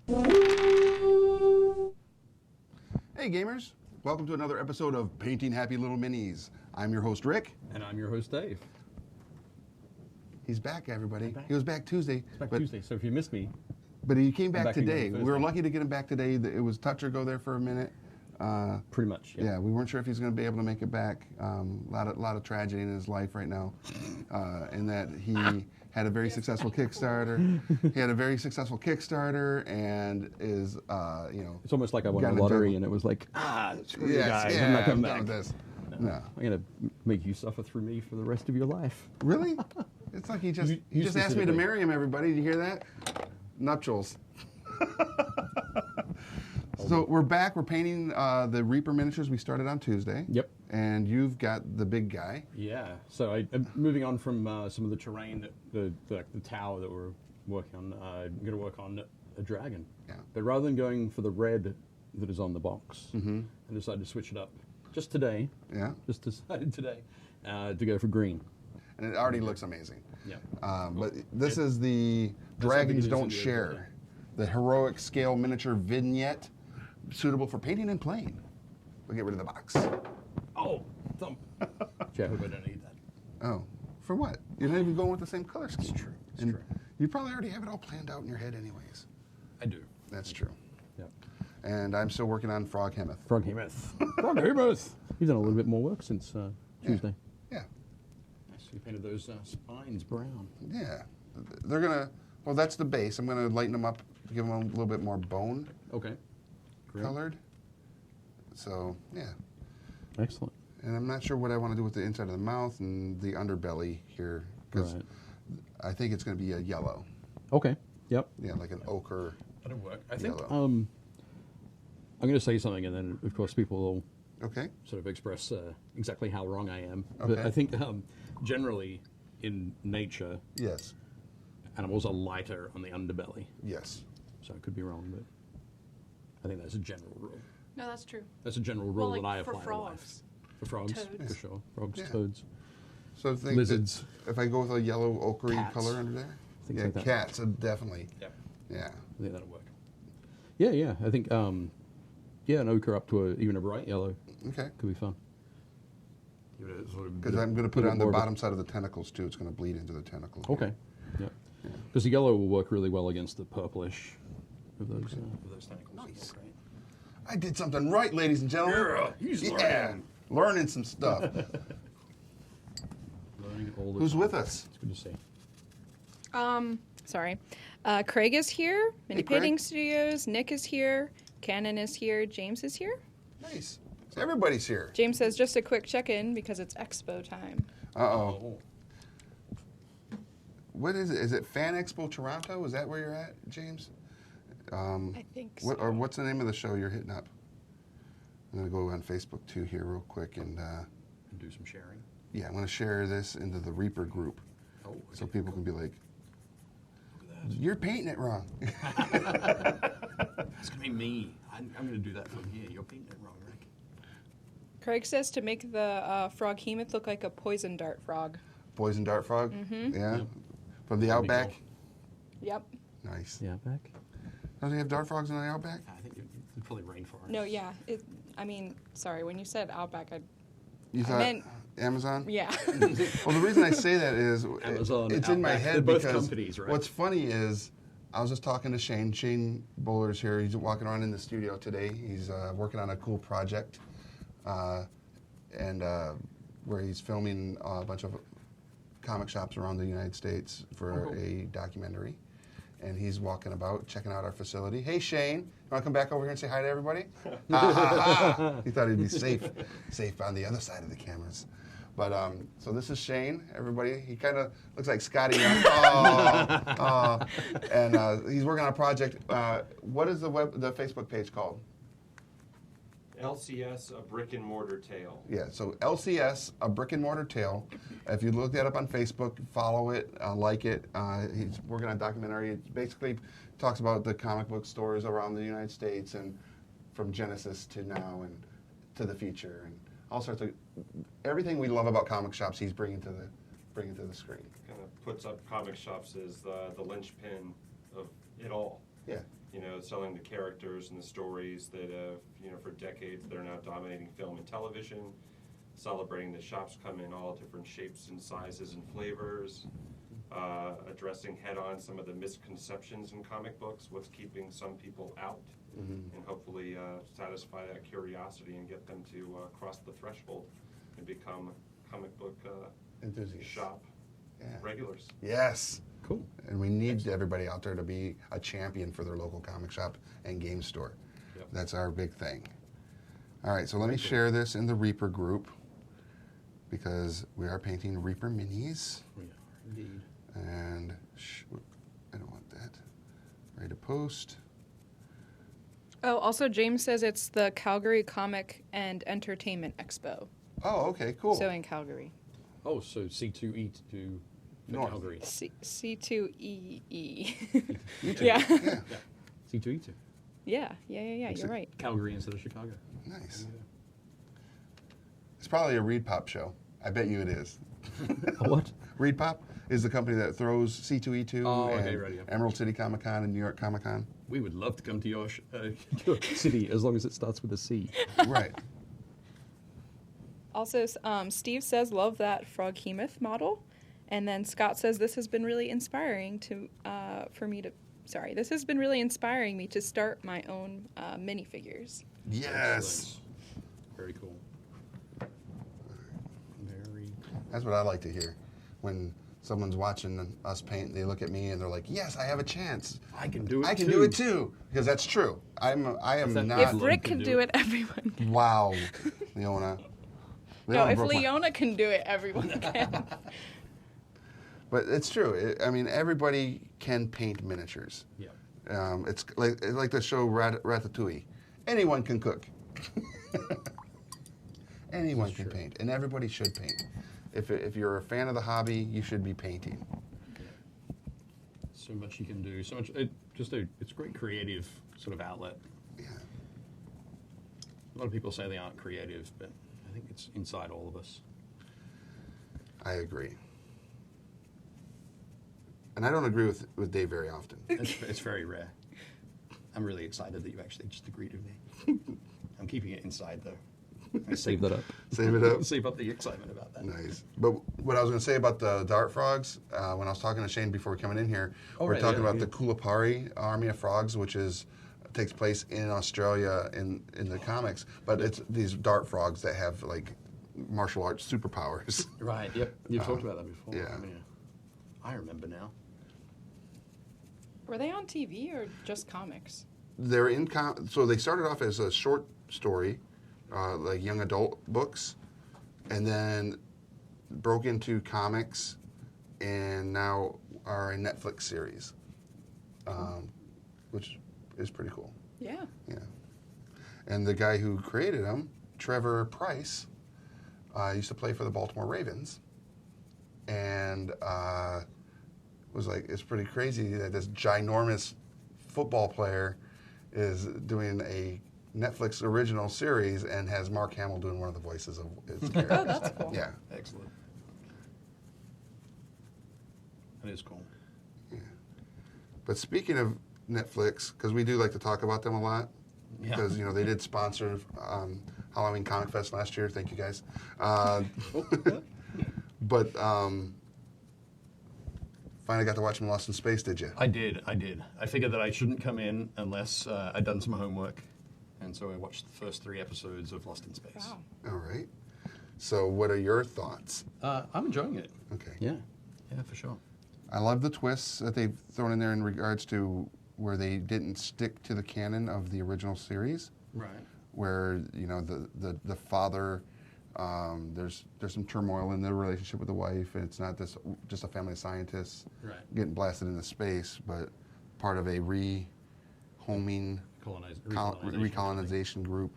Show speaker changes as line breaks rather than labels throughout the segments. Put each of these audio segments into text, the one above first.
Hey gamers, welcome to another episode of Painting Happy Little Minis. I'm your host Rick.
And I'm your host Dave.
He's back, everybody. He was back Tuesday.
Tuesday, so if you missed me.
But he came back
back
today.
again
We were lucky to get him back today. It was touch or go there for a minute.
Pretty much, yeah.
Yeah, we weren't sure if he's going to be able to make it back. A lot of tragedy in his life right now. And that he had a very successful Kickstarter. He had a very successful Kickstarter and is,
It's almost like I won the lottery and it was like, screw you guys, I'm not coming back.
This. No.
I'm going to make you suffer through me for the rest of your life.
Really? It's like he just asked me to marry him, everybody. Did you hear that? Nuptials. So we're back. We're painting the Reaper miniatures we started on Tuesday.
Yep.
And you've got the big guy.
Yeah. So I'm moving on from some of the terrain, the tower that we're working on. I'm going to work on a dragon.
Yeah.
But rather than going for the red that is on the box, I decided to switch it up just today.
Yeah.
Just decided today to go for green.
And it already looks amazing.
Yeah.
But this is the Dragons Don't Share, the heroic scale miniature vignette, suitable for painting and playing. We'll get rid of the box.
Oh, thump. Gee, I hope I don't need that.
Oh, for what? You're not even going with the same color scheme.
It's true. It's
And
true.
You probably already have it all planned out in your head anyways.
I do.
That's true.
Yep.
And I'm still working on Froghemoth.
Froghemoth. Froghemoth. You've done a little bit more work since Tuesday.
Yeah.
Nice. You painted those spines brown.
Yeah. They're going to, well, that's the base. I'm going to lighten them up, give them a little bit more bone
Okay. Great.
colored. So, yeah.
Excellent.
And I'm not sure what I want to do with the inside of the mouth and the underbelly here, because I think it's going to be a yellow.
Okay. Yep.
Yeah, like an ochre.
That'll work. I think
yellow.
I'm going to say something, and then of course people will
Okay.
sort of express exactly how wrong I am.
Okay.
But I think generally in nature,
Yes.
animals are lighter on the underbelly.
Yes.
So I could be wrong, but I think that's a general rule.
No, that's true.
That's a general rule
Well,
that I
like
apply
for
in life.
frogs.
For frogs,
Toads.
for sure. Frogs,
Yeah.
toads.
So I think
Lizards.
that if I go with a yellow ochre
Cats.
color under there,
Things
yeah,
like that.
cats, definitely.
Yep.
Yeah.
I think that'll work. Yeah, yeah. I think, an ochre up to even a bright yellow
Okay.
could be fun. Give it a sort of
Because I'm going to put it on the
more of a-
bottom side of the tentacles too. It's going to bleed into the tentacles.
Okay. Yep. Because the yellow will work really well against the purplish of those tentacles.
Nice. I did something right, ladies and gentlemen.
Yeah, he's learning.
Learning some stuff.
Learning all the
Who's
time.
with us?
It's good to see.
Sorry. Craig is here. Mini
Hey, Craig.
Painting Studios. Nick is here. Cannon is here. James is here.
Nice. So everybody's here.
James says just a quick check-in because it's expo time.
Uh-oh. What is it? Is it Fan Expo Toronto? Is that where you're at, James?
I think so.
What's the name of the show you're hitting up? I'm going to go on Facebook too here real quick and
Do some sharing.
yeah, I'm going to share this into the Reaper group
Oh,
so people can be like,
Look at
you're painting it wrong.
that. It's going to be me. I'm going to do that from here. You're painting it wrong, Rick.
Craig says to make the Froghemoth look like a poison dart frog.
Poison dart frog?
Mm-hmm.
Yeah.
Yep.
From the
That'd be
Outback?
cool.
Yep.
Nice.
Yeah, back.
Does he have dart frogs in the Outback?
I think it's probably rainforest.
No, yeah. Sorry, when you said Outback,
You
I
thought
meant-
Amazon?
yeah.
Well, the reason I say that is
Amazon,
it's in my
Outback,
head
they're both
because
companies, right?
what's funny is I was just talking to Shane. Shane Bowler's here. He's walking around in the studio today. He's working on a cool project, and where he's filming a bunch of comic shops around the United States for
cool.
a documentary. And he's walking about, checking out our facility. Hey, Shane, you want to come back over here and say hi to everybody? Ha, ha, ha. He thought he'd be safe on the other side of the cameras. But so this is Shane, everybody. He kind of looks like Scotty. And he's working on a project. What is the Facebook page called?
LCS, a brick and mortar tale.
Yeah, so LCS, a brick and mortar tale. If you look that up on Facebook, follow it, like it. He's working on a documentary. It basically talks about the comic book stores around the United States and from Genesis to now and to the future and all sorts of everything we love about comic shops. He's bringing to the screen.
Kind of puts up comic shops as the linchpin of it all.
Yeah,
selling the characters and the stories that have, for decades, they're now dominating film and television, celebrating that shops come in all different shapes and sizes and flavors, addressing head-on some of the misconceptions in comic books, what's keeping some people out, and hopefully satisfy that curiosity and get them to cross the threshold and become comic book
Enthusiasts.
shop regulars.
Yes.
Cool.
And we need everybody out there to be a champion for their local comic shop and game store.
Yep.
That's our big thing. All right, so let me share this in the Reaper group because we are painting Reaper minis.
We are indeed.
And I don't want that. Ready to post.
Oh, also James says it's the Calgary Comic and Entertainment Expo.
Oh, okay, cool.
So in Calgary.
Oh, so C2E2 for
North.
Calgary.
C2EE.
You too.
Yeah.
Yeah.
C2E2.
Yeah, you're right.
Calgary instead of Chicago.
Nice. It's probably a Reed Pop show. I bet you it is.
A what?
Reed Pop is the company that throws C2E2
Oh, okay,
and
right, yeah.
Emerald City Comic Con and New York Comic Con.
We would love to come to your city as long as it starts with a C.
Right.
Also, Steve says, love that Froghemoth model. And then Scott says, this has been really inspiring this has been really inspiring me to start my own minifigures.
Yes.
Very cool. Very.
That's what I like to hear. When someone's watching us paint, they look at me and they're like, "Yes, I have a chance.
I can do it.
I can do it too." Because that's true. I am
that
not.
If
Everyone
Rick
can
can
do
do
it.
it, everyone can.
Wow, Leona.
No, if
broke my-
Leona can do it, everyone can.
But it's true. I mean, everybody can paint miniatures.
Yeah.
It's like the show Ratatouille. Anyone can cook. Anyone can paint, and everybody should paint. If you're a fan of the hobby, you should be painting.
So much you can do. So much. It's a great creative sort of outlet.
Yeah.
A lot of people say they aren't creative, but I think it's inside all of us.
I agree. And I don't agree with Dave very often.
It's very rare. I'm really excited that you actually just agreed with me. I'm keeping it inside though. I save that up.
Save it up.
Save up the excitement about that.
Nice. But what I was going to say about the dart frogs, when I was talking to Shane before coming in here,
Oh,
we're
right,
talking
yeah,
about
yeah.
the Kulapari Army of Frogs, which takes place in Australia in the comics. But it's these dart frogs that have like martial arts superpowers.
Right. Yep. You've talked about that before.
yeah.
haven't you? I remember now.
Were they on TV or just comics?
They're in so they started off as a short story, like young adult books, and then broke into comics, and now are a Netflix series, which is pretty cool.
Yeah.
Yeah. And the guy who created them, Trevor Price, used to play for the Baltimore Ravens, and was like, it's pretty crazy that this ginormous football player is doing a Netflix original series and has Mark Hamill doing one of the voices of his characters.
Oh, that's cool.
Yeah.
Excellent. That is cool.
But speaking of Netflix, because we do like to talk about them a lot,
Yeah.
because they did sponsor Halloween Comic Fest last year. Thank you guys. But finally got to watch them Lost in Space. Did you?
I did. I figured that I shouldn't come in unless I'd done some homework. And so I watched the first 3 episodes of Lost in Space.
Wow.
All right. So, what are your thoughts?
I'm enjoying it.
Okay.
Yeah, for sure.
I love the twists that they've thrown in there in regards to where they didn't stick to the canon of the original series.
Right.
Where the father, there's some turmoil in the relationship with the wife, and it's not just a family of scientists
Right.
getting blasted into space, but part of a rehoming, recolonization group,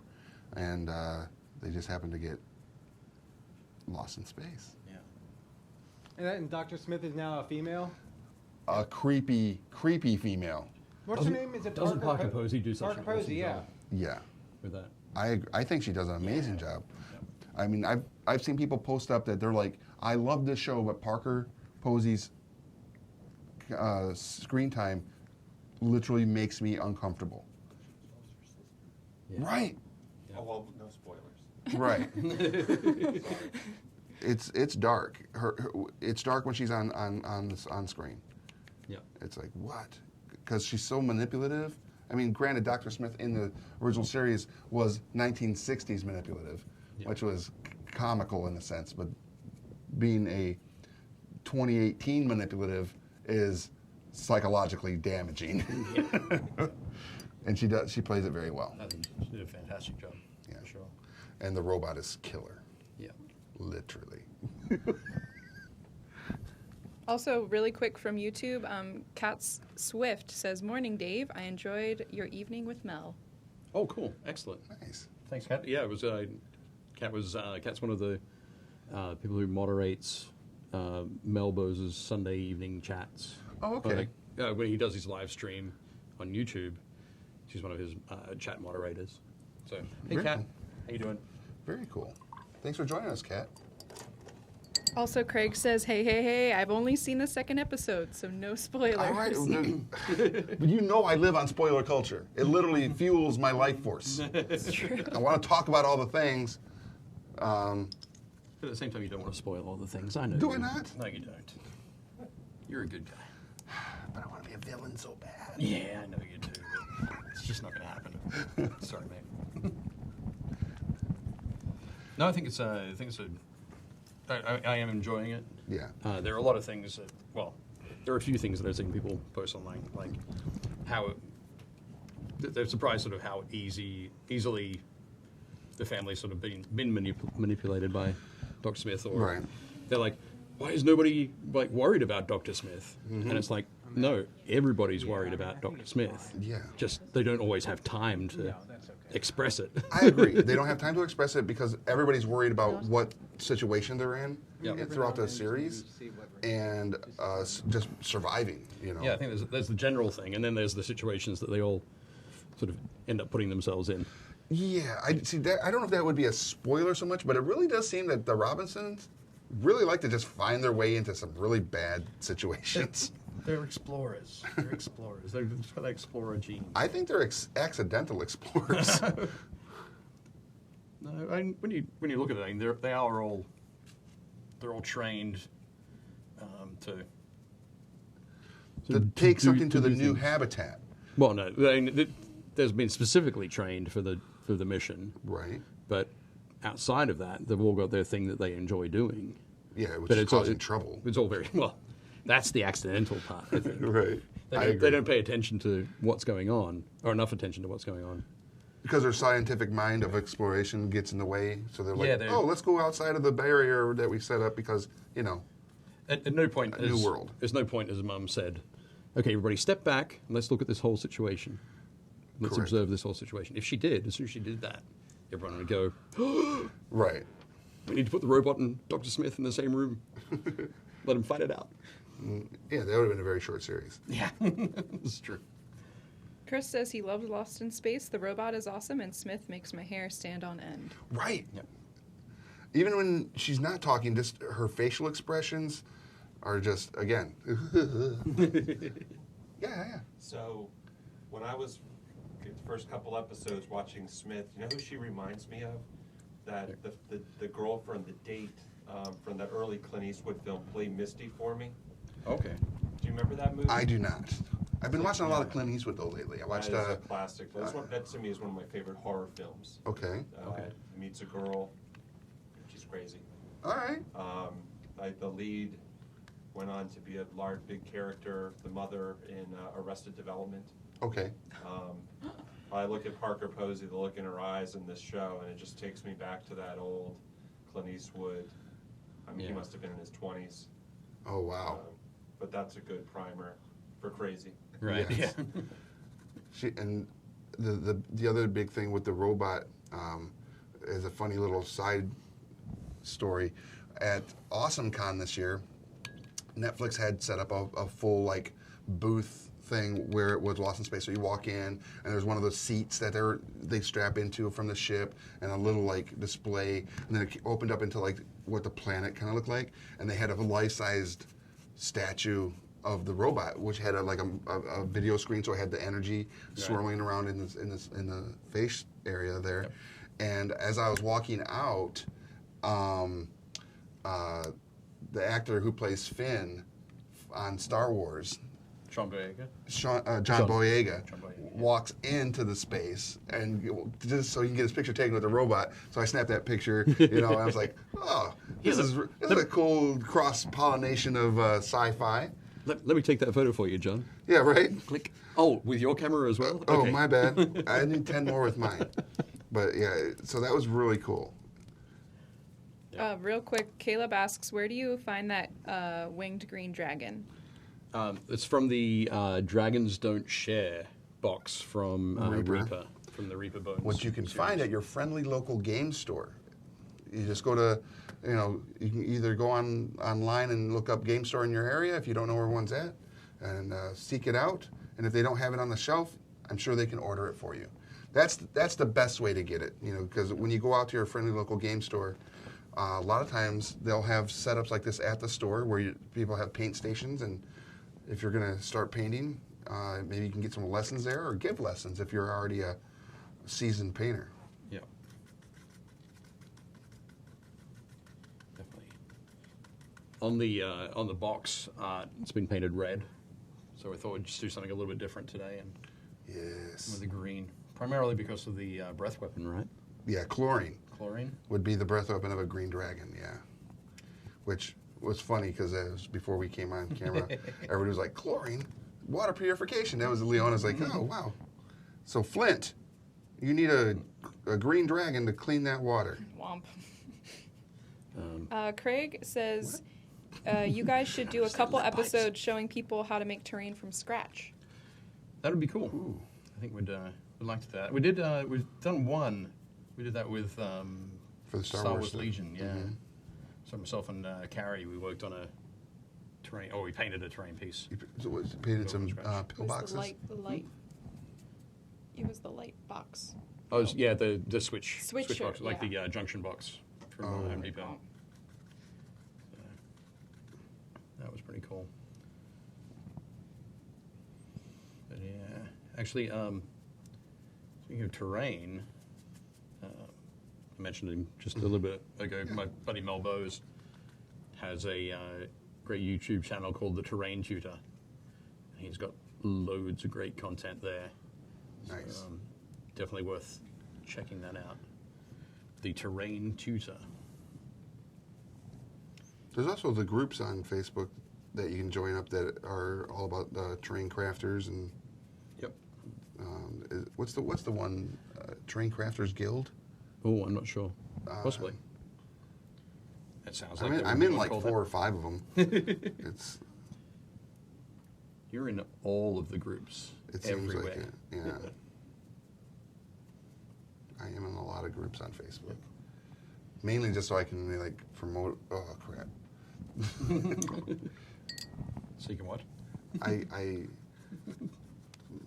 and they just happen to get lost in space.
Yeah.
And Dr. Smith is now a female?
A creepy female.
What's her name? Is it
Doesn't Parker
Po-
Posey do such
Parker
an
Posey,
awesome
yeah.
job
Yeah.
with that?
I think she does an amazing job. I mean, I've seen people post up that they're like, I love this show, but Parker Posey's screen time literally makes me uncomfortable.
Yeah.
Right.
Oh, well, no spoilers.
Right. It's dark. It's dark when she's on screen.
Yeah.
It's like, what? Because she's so manipulative. I mean, granted, Dr. Smith in the original series was 1960s manipulative,
Yeah.
which was comical in a sense, but being a 2018 manipulative is psychologically damaging. And she plays it very well.
I think she did a fantastic job.
Yeah.
For sure.
And the robot is killer,
Yeah.
literally.
Also, really quick from YouTube, Kat's Swift says, "Morning, Dave. I enjoyed your evening with Mel."
Oh, cool. Excellent.
Nice.
Thanks, Kat. Yeah, it was. Kat's one of the people who moderates Mel Bose's Sunday evening chats.
Oh, okay.
When he does his live stream on YouTube, she's one of his chat moderators. So, hey,
Very
Kat,
cool.
how you doing?
Very cool. Thanks for joining us, Kat.
Also, Craig says, hey, I've only seen the second episode, so no spoilers.
All right. But you know I live on spoiler culture. It literally fuels my life force.
It's true.
I want to talk about all the things.
But at the same time, you don't want to spoil all the things. I know.
Do
you.
I not?
No, you don't. You're a good guy.
But I want to be a villain so bad.
Yeah, I know you do. But it's just not going to happen. Sorry, mate. No, I think it's a. I am enjoying it.
Yeah.
There are a lot of things that, well, there are a few things that I've seen people post online, like how they're surprised sort of how easily the family's sort of been manipulated by Dr. Smith, or
Right.
they're like, why is nobody like worried about Dr. Smith? And it's like, no, everybody's worried about Dr. Smith.
Yeah.
Just they don't always have time to express it.
I agree. They don't have time to express it because everybody's worried about what situation they're in
Yep.
throughout the series and just surviving, you know.
Yeah, I think there's the general thing, and then there's the situations that they all sort of end up putting themselves in.
Yeah, I see that. I don't know if that would be a spoiler so much, but it really does seem that the Robinsons really like to just find their way into some really bad situations.
They're explorers. They're explorers. They've just got that explorer gene.
I think they're accidental explorers.
No, when you look at it, I mean, they're all trained
to take
do-
something to
to
the
do
new
things.
habitat.
Well, no, I mean, there's been specifically trained for the mission,
Right.
but outside of that, they've all got their thing that they enjoy doing.
Yeah, which
But
is
it's all
causing trouble.
It's all very well. That's the accidental part, I think.
Right.
They don't pay attention to what's going on, or enough attention to what's going on.
Because their scientific mind of exploration gets in the way, so they're like,
Yeah, they're-
oh, let's go outside of the barrier that we set up because, you know,
At no point,
A new world.
There's no point, as Mum said, okay, everybody, step back and let's look at this whole situation. Let's
Correct.
observe this whole situation. If she did, as soon as she did that, everyone would go,
right.
we need to put the robot and Dr. Smith in the same room. Let him fight it out.
Yeah, that would have been a very short series.
Yeah, it's true.
Chris says he loves Lost in Space. The robot is awesome, and Smith makes my hair stand on end.
Right.
Yep.
Even when she's not talking, just her facial expressions are just, again, yeah.
So, when I was the first couple episodes watching Smith, you know who she reminds me of? That the girlfriend, the date from that early Clint Eastwood film, Play Misty for Me.
Okay.
Do you remember that movie?
I do not. I've been watching a lot of Clint Eastwood, though, lately. I watched,
That is a classic. That to me is one of my favorite horror films.
okay.
Okay.
Meets a girl. She's crazy.
All right.
The lead went on to be a large, big character, the mother in Arrested Development.
Okay.
I look at Parker Posey, the look in her eyes in this show, and it just takes me back to that old Clint Eastwood. I mean, he
Yeah.
must have been in his 20s.
Oh, wow.
But that's a good primer for crazy.
Right.
Yes. And the other big thing with the robot is a funny little side story. At AwesomeCon this year, Netflix had set up a full like booth thing where it was Lost in Space. So you walk in and there's one of those seats that they strap into from the ship and a little like display, and then it opened up into like what the planet kind of looked like, and they had a life-sized statue of the robot, which had a video screen, so it had the energy swirling around in the face area there.
Yep.
And as I was walking out, the actor who plays Finn on Star Wars,
John Boyega.
John Boyega,
John Boyega,
walks into the space, and just so he can get his picture taken with the robot. So I snapped that picture, and I was like, oh, this is a cool cross-pollination of sci-fi.
Let me take that photo for you, John.
Yeah, right?
Click. Oh, with your camera as well?
Oh,
Okay.
my bad. I need 10 more with mine. But yeah, so that was really cool.
Real quick, Caleb asks, where do you find that winged green dragon?
It's from the Dragons Don't Share box from Reaper. From the Reaper Bones.
Which you can
series.
find at your friendly local game store. You just go to, you can either go online and look up game store in your area if you don't know where one's at, and seek it out. And if they don't have it on the shelf, I'm sure they can order it for you. That's the best way to get it, because when you go out to your friendly local game store, a lot of times they'll have setups like this at the store where people have paint stations, and if you're going to start painting, maybe you can get some lessons there or give lessons if you're already a seasoned painter.
Yeah. Definitely. On the box, it's been painted red, so I thought we'd just do something a little bit different today, and
Yes.
with the green, primarily because of the breath weapon, right?
Yeah, chlorine
Chlorine.
would be the breath weapon of a green dragon, yeah. Which was funny because before we came on camera, everybody was like, chlorine? Water purification. That was Leona's like, oh, wow. So, Flint, you need a green dragon to clean that water.
Womp. Craig says, you guys should do a couple episodes showing people how to make terrain from scratch.
That would be cool.
Ooh.
I think we'd like that. We did. We've done one. We did that with
For the Star Wars thing.
Legion. Yeah.
Mhm.
So myself and Carrie, we worked on a terrain. Oh, we painted a terrain piece.
So painted some
From scratch.
pillboxes.
The light. It was the light box.
Oh, yeah, the switch
Switcher,
box, like
yeah.
the junction box from
Oh.
Home Depot. That was pretty cool. But yeah, actually, speaking of terrain, I mentioned him just a little bit ago. My buddy Mel Bowes has a great YouTube channel called The Terrain Tutor. He's got loads of great content there.
Nice.
So, definitely worth checking that out. The Terrain Tutor.
There's also the groups on Facebook that you can join up that are all about terrain crafters and
Yep.
what's the one Terrain Crafters Guild?
Oh, I'm not sure. Possibly. That sounds like
I'm in like 4 or 5 of them. It's
You're in all of the groups.
it seems
everywhere.
like it. Yeah. I am in a lot of groups on Facebook. Mainly just so I can promote. Oh crap!
So you can what?
I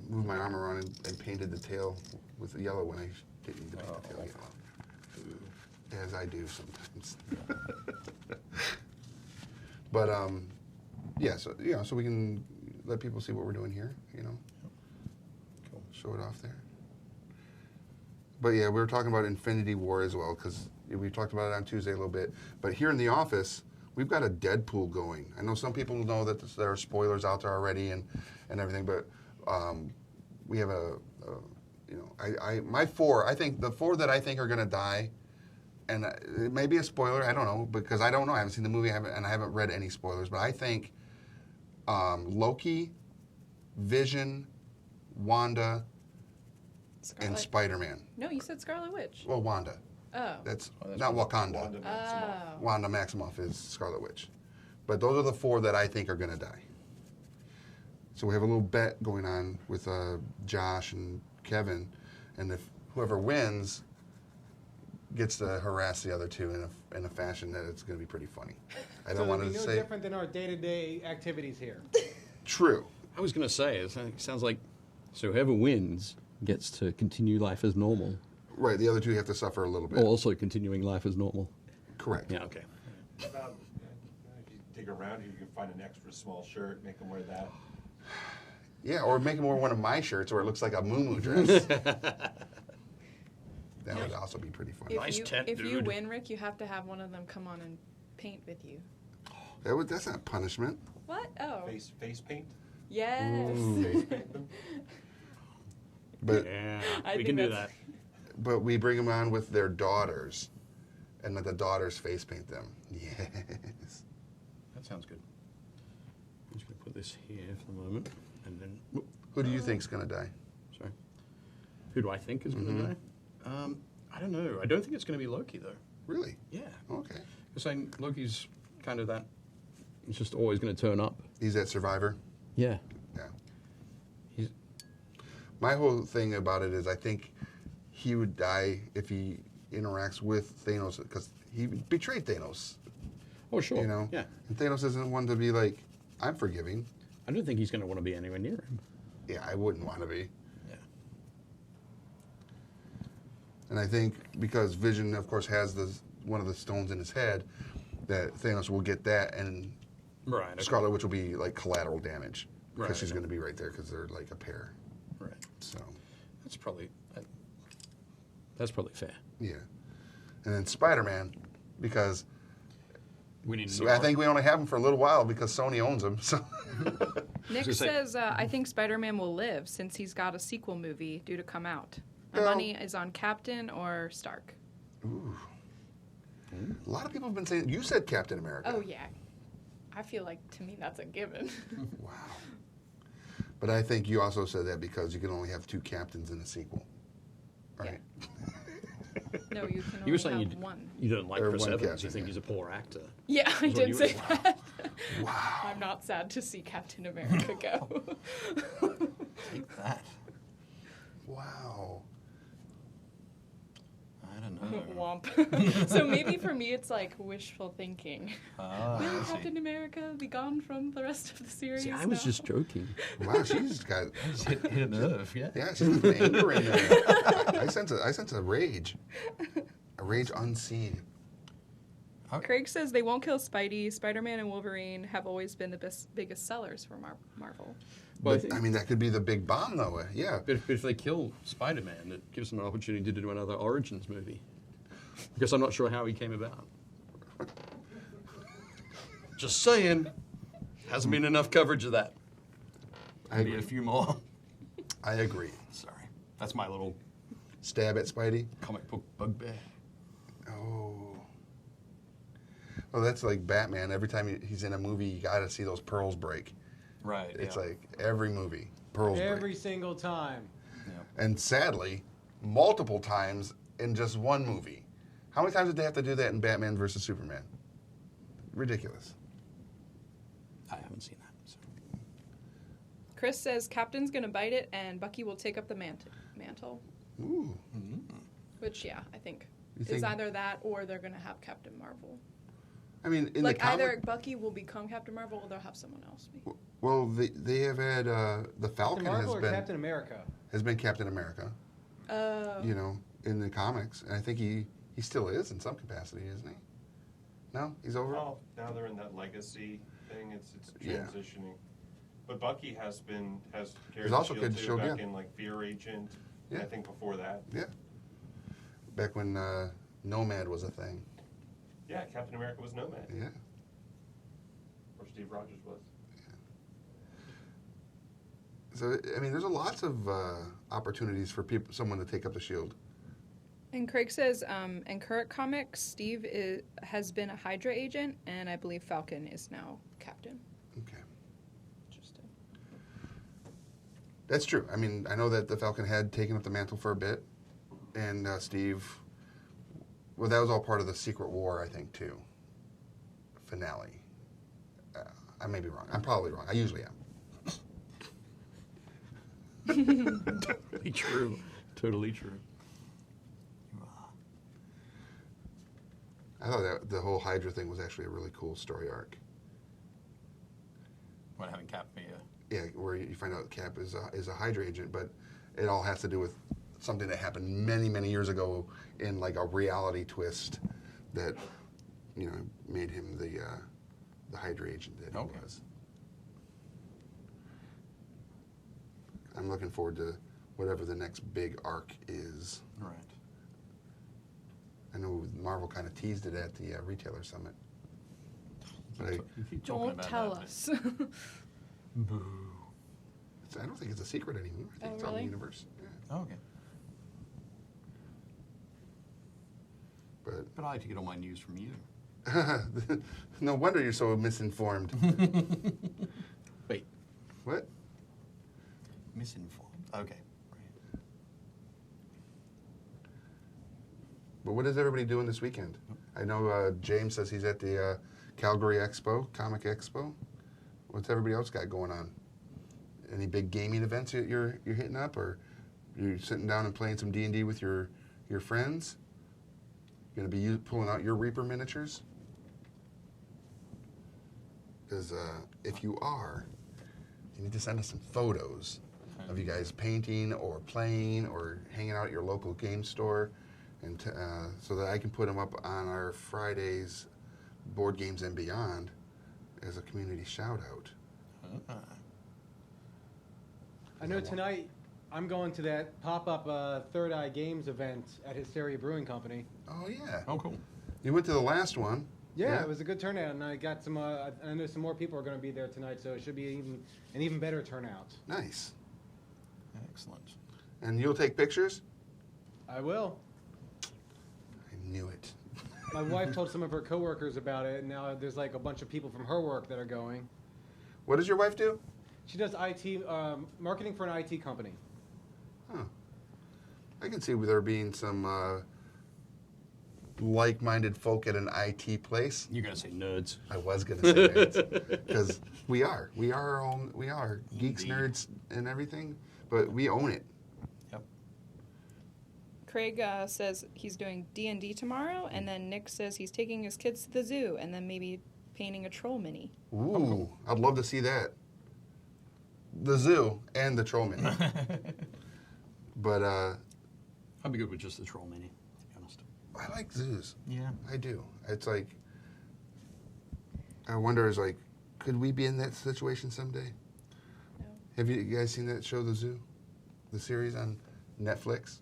moved my arm around and painted the tail with the yellow when I didn't need to paint the tail yellow, as I do sometimes. But yeah, so so we can let people see what we're doing here.
Cool.
Show it off there. But yeah, we were talking about Infinity War as well, because we talked about it on Tuesday a little bit. But here in the office, we've got a Deadpool going. I know some people know that there are spoilers out there already and everything, but we have my 4, I think the 4 that I think are going to die, and it may be a spoiler, I don't know, because I don't know. I haven't seen the movie, and I haven't read any spoilers, but I think Loki, Vision, Wanda, and Spider-Man.
No, you said Scarlet Witch.
Well, Wanda.
Oh.
That's
that's
not
cool.
Wakanda.
Wanda Maximoff.
Oh.
Wanda Maximoff is Scarlet Witch. But those are the 4 that I think are going to die. So we have a little bet going on with Josh and Kevin, and if whoever wins gets to harass the other 2 in a fashion that it's going to be pretty funny. I don't
So
want
it'll
to
be no
say
different than our day-to-day activities here.
true.
I was going to say, it sounds like, so whoever wins gets to continue life as normal,
Right, the other 2 have to suffer a little bit.
or also continuing life as normal.
Correct.
Yeah, okay.
dig around here, you can find an extra small shirt, make them wear that.
Yeah, or make him wear one of my shirts where it looks like a moo dress. That would also be pretty fun.
Nice tent,
if you
dude.
win, Rick, you have to have one of them come on and paint with you.
That's not punishment.
What? Oh.
Face paint.
Yes.
Face paint them.
But
Yeah,
I
we
think
can do
that's-
that.
but we bring them on with their daughters, and let the daughters face paint them. Yes.
That sounds good. I'm just going to put this here for the moment, and then. Whoop,
Who do you think's gonna die?
sorry. Who do I think is going to die? I don't know. I don't think it's going to be Loki though.
Really?
Yeah,
Okay.
because Loki's kind of that. He's just always going to turn up.
He's that survivor.
Yeah.
Yeah.
He's.
My whole thing about it is I think he would die if he interacts with Thanos because he betrayed Thanos.
Oh sure.
You know.
Yeah.
And Thanos isn't one to be like, I'm forgiving.
I don't think he's going to want to be anywhere near him.
Yeah, I wouldn't want to be.
Yeah.
And I think because Vision, of course, has one of the stones in his head, that Thanos will get that, and
Right. Okay.
Scarlet Witch will be like collateral damage because
Right,
she's
okay.
going to be right there because they're like a pair.
Right.
So
That's probably. That's probably fair.
yeah, and then Spider-Man, because
We need.
I think we only have him for a little while because Sony owns him. So
Nick
gonna say-
says, I think Spider-Man will live since he's got a sequel movie due to come out. My
Well-
money is on Captain or Stark.
a lot of people have been saying you said Captain America.
Oh, yeah. I feel like, to me, that's a given.
Wow. But I think you also said that because you can only have two captains in a sequel, right?
No, you can only
You were saying
have one.
you don't like
Or
Chris
one
Evans.
captain,
You think
yeah.
he's a poor actor.
Yeah, I
That's what
did
you
say
were-
that.
Wow.
I'm not sad to see Captain America go.
Take that.
Wow.
I don't know.
Womp. So maybe for me it's like wishful thinking.
Ah,
Will
I see.
Captain America be gone from the rest of the series?
See, I was
now?
just joking.
Wow, she's got.
hit a nerve, yeah.
Yeah, she's got anger in there. I sense a rage. A rage unseen.
Craig says they won't kill Spidey. Spider-Man and Wolverine have always been the biggest sellers for Marvel.
Well,
But, I mean, that could be the big bomb, though. Yeah.
But if they kill Spider-Man, it gives them an opportunity to do another Origins movie. Because I'm not sure how he came about. Just saying. Hasn't been enough coverage of that.
I
Need a
agree.
few more.
I agree.
Sorry. That's my little
Stab at Spidey.
comic book bugbear.
Oh. Well, that's like Batman. Every time he's in a movie, you got to see those pearls break.
Right.
It's like every movie, pearls
Every
break.
single time.
And sadly, multiple times in just one movie. How many times did they have to do that in Batman versus Superman? Ridiculous.
I haven't seen that. So.
Chris says Captain's gonna bite it and Bucky will take up the mantle.
Ooh.
Which, yeah, I think
You
is
think-
either that or they're gonna have Captain Marvel.
I mean, in
Like
the comic,
either Bucky will become Captain Marvel or they'll have someone else be.
well, they have had the Falcon
Captain Marvel
has
or
been
Captain America?
Captain America.
Oh.
You know, in the comics, and I think he still is in some capacity, isn't he? No, he's over.
Well, now they're in that legacy thing. It's
Yeah.
transitioning. But Bucky has carried
He's
the
also
shield
carried the
too,
shield,
back
yeah.
in like Fear Agent.
Yeah.
I think before that.
Yeah. Back when Nomad was a thing.
Yeah, Captain America was Nomad,
Yeah.
or Steve Rogers was.
So I mean, there's lots of opportunities for someone to take up the shield.
And Craig says, in current comics, Steve has been a Hydra agent, and I believe Falcon is now Captain.
Okay.
Interesting.
That's true. I mean, I know that the Falcon had taken up the mantle for a bit, and Steve. Well, that was all part of the Secret War, I think, too. Finale. I may be wrong. I'm probably wrong. I usually am.
Totally true. Totally true.
I thought that the whole Hydra thing was actually a really cool story arc.
What, having Cap be a...
Yeah, where you find out Cap is a Hydra agent, but it all has to do with something that happened many, many years ago in like a reality twist that, you know, made him the Hydra agent that he
Okay.
was. I'm looking forward to whatever the next big arc is.
Right.
I know Marvel kind of teased it at the Retailer Summit. But
You keep talking
Don't
about
tell
that,
us.
Boo.
I don't think it's a secret anymore. I think
Oh,
it's on the
really?
universe. Yeah.
Okay. But I like to get all my news from you.
But no wonder you're so misinformed.
Wait,
What?
misinformed. Okay. Right.
But what is everybody doing this weekend? I know James says he's at the Calgary Expo, Comic Expo. What's everybody else got going on? Any big gaming events that you're hitting up, or you're sitting down and playing some D&D with your friends? Going to be pulling out your Reaper miniatures? Because if you are, you need to send us some photos of you guys painting or playing or hanging out at your local game store, and so that I can put them up on our Fridays Board Games and Beyond as a community shout out.
I know tonight I'm going to that pop-up Third Eye Games event at Hysteria Brewing Company.
Oh yeah.
Oh, cool.
You went to the last one.
Yeah, it was a good turnout, and I got some. I know some more people are going to be there tonight, so it should be an even better turnout.
Nice.
Excellent.
And you'll take pictures?
I will.
I knew it.
My wife told some of her coworkers about it, and now there's like a bunch of people from her work that are going.
What does your wife do?
She does IT marketing for an IT company.
Huh. I can see there being some like-minded folk at an IT place.
You're gonna say nerds.
I was gonna say that because we are our own. We are geeks,
Indeed.
nerds, and everything. But we own it.
Yep.
Craig says he's doing D&D tomorrow, and then Nick says he's taking his kids to the zoo, and then maybe painting a troll mini.
Ooh, I'd love to see that. The zoo and the troll mini. But
I'd be good with just the troll mini, to be honest.
I like zoos.
Yeah.
I do. It's like, I wonder, is like, could we be in that situation someday?
No.
Have you guys seen that show, The Zoo? The series on Netflix?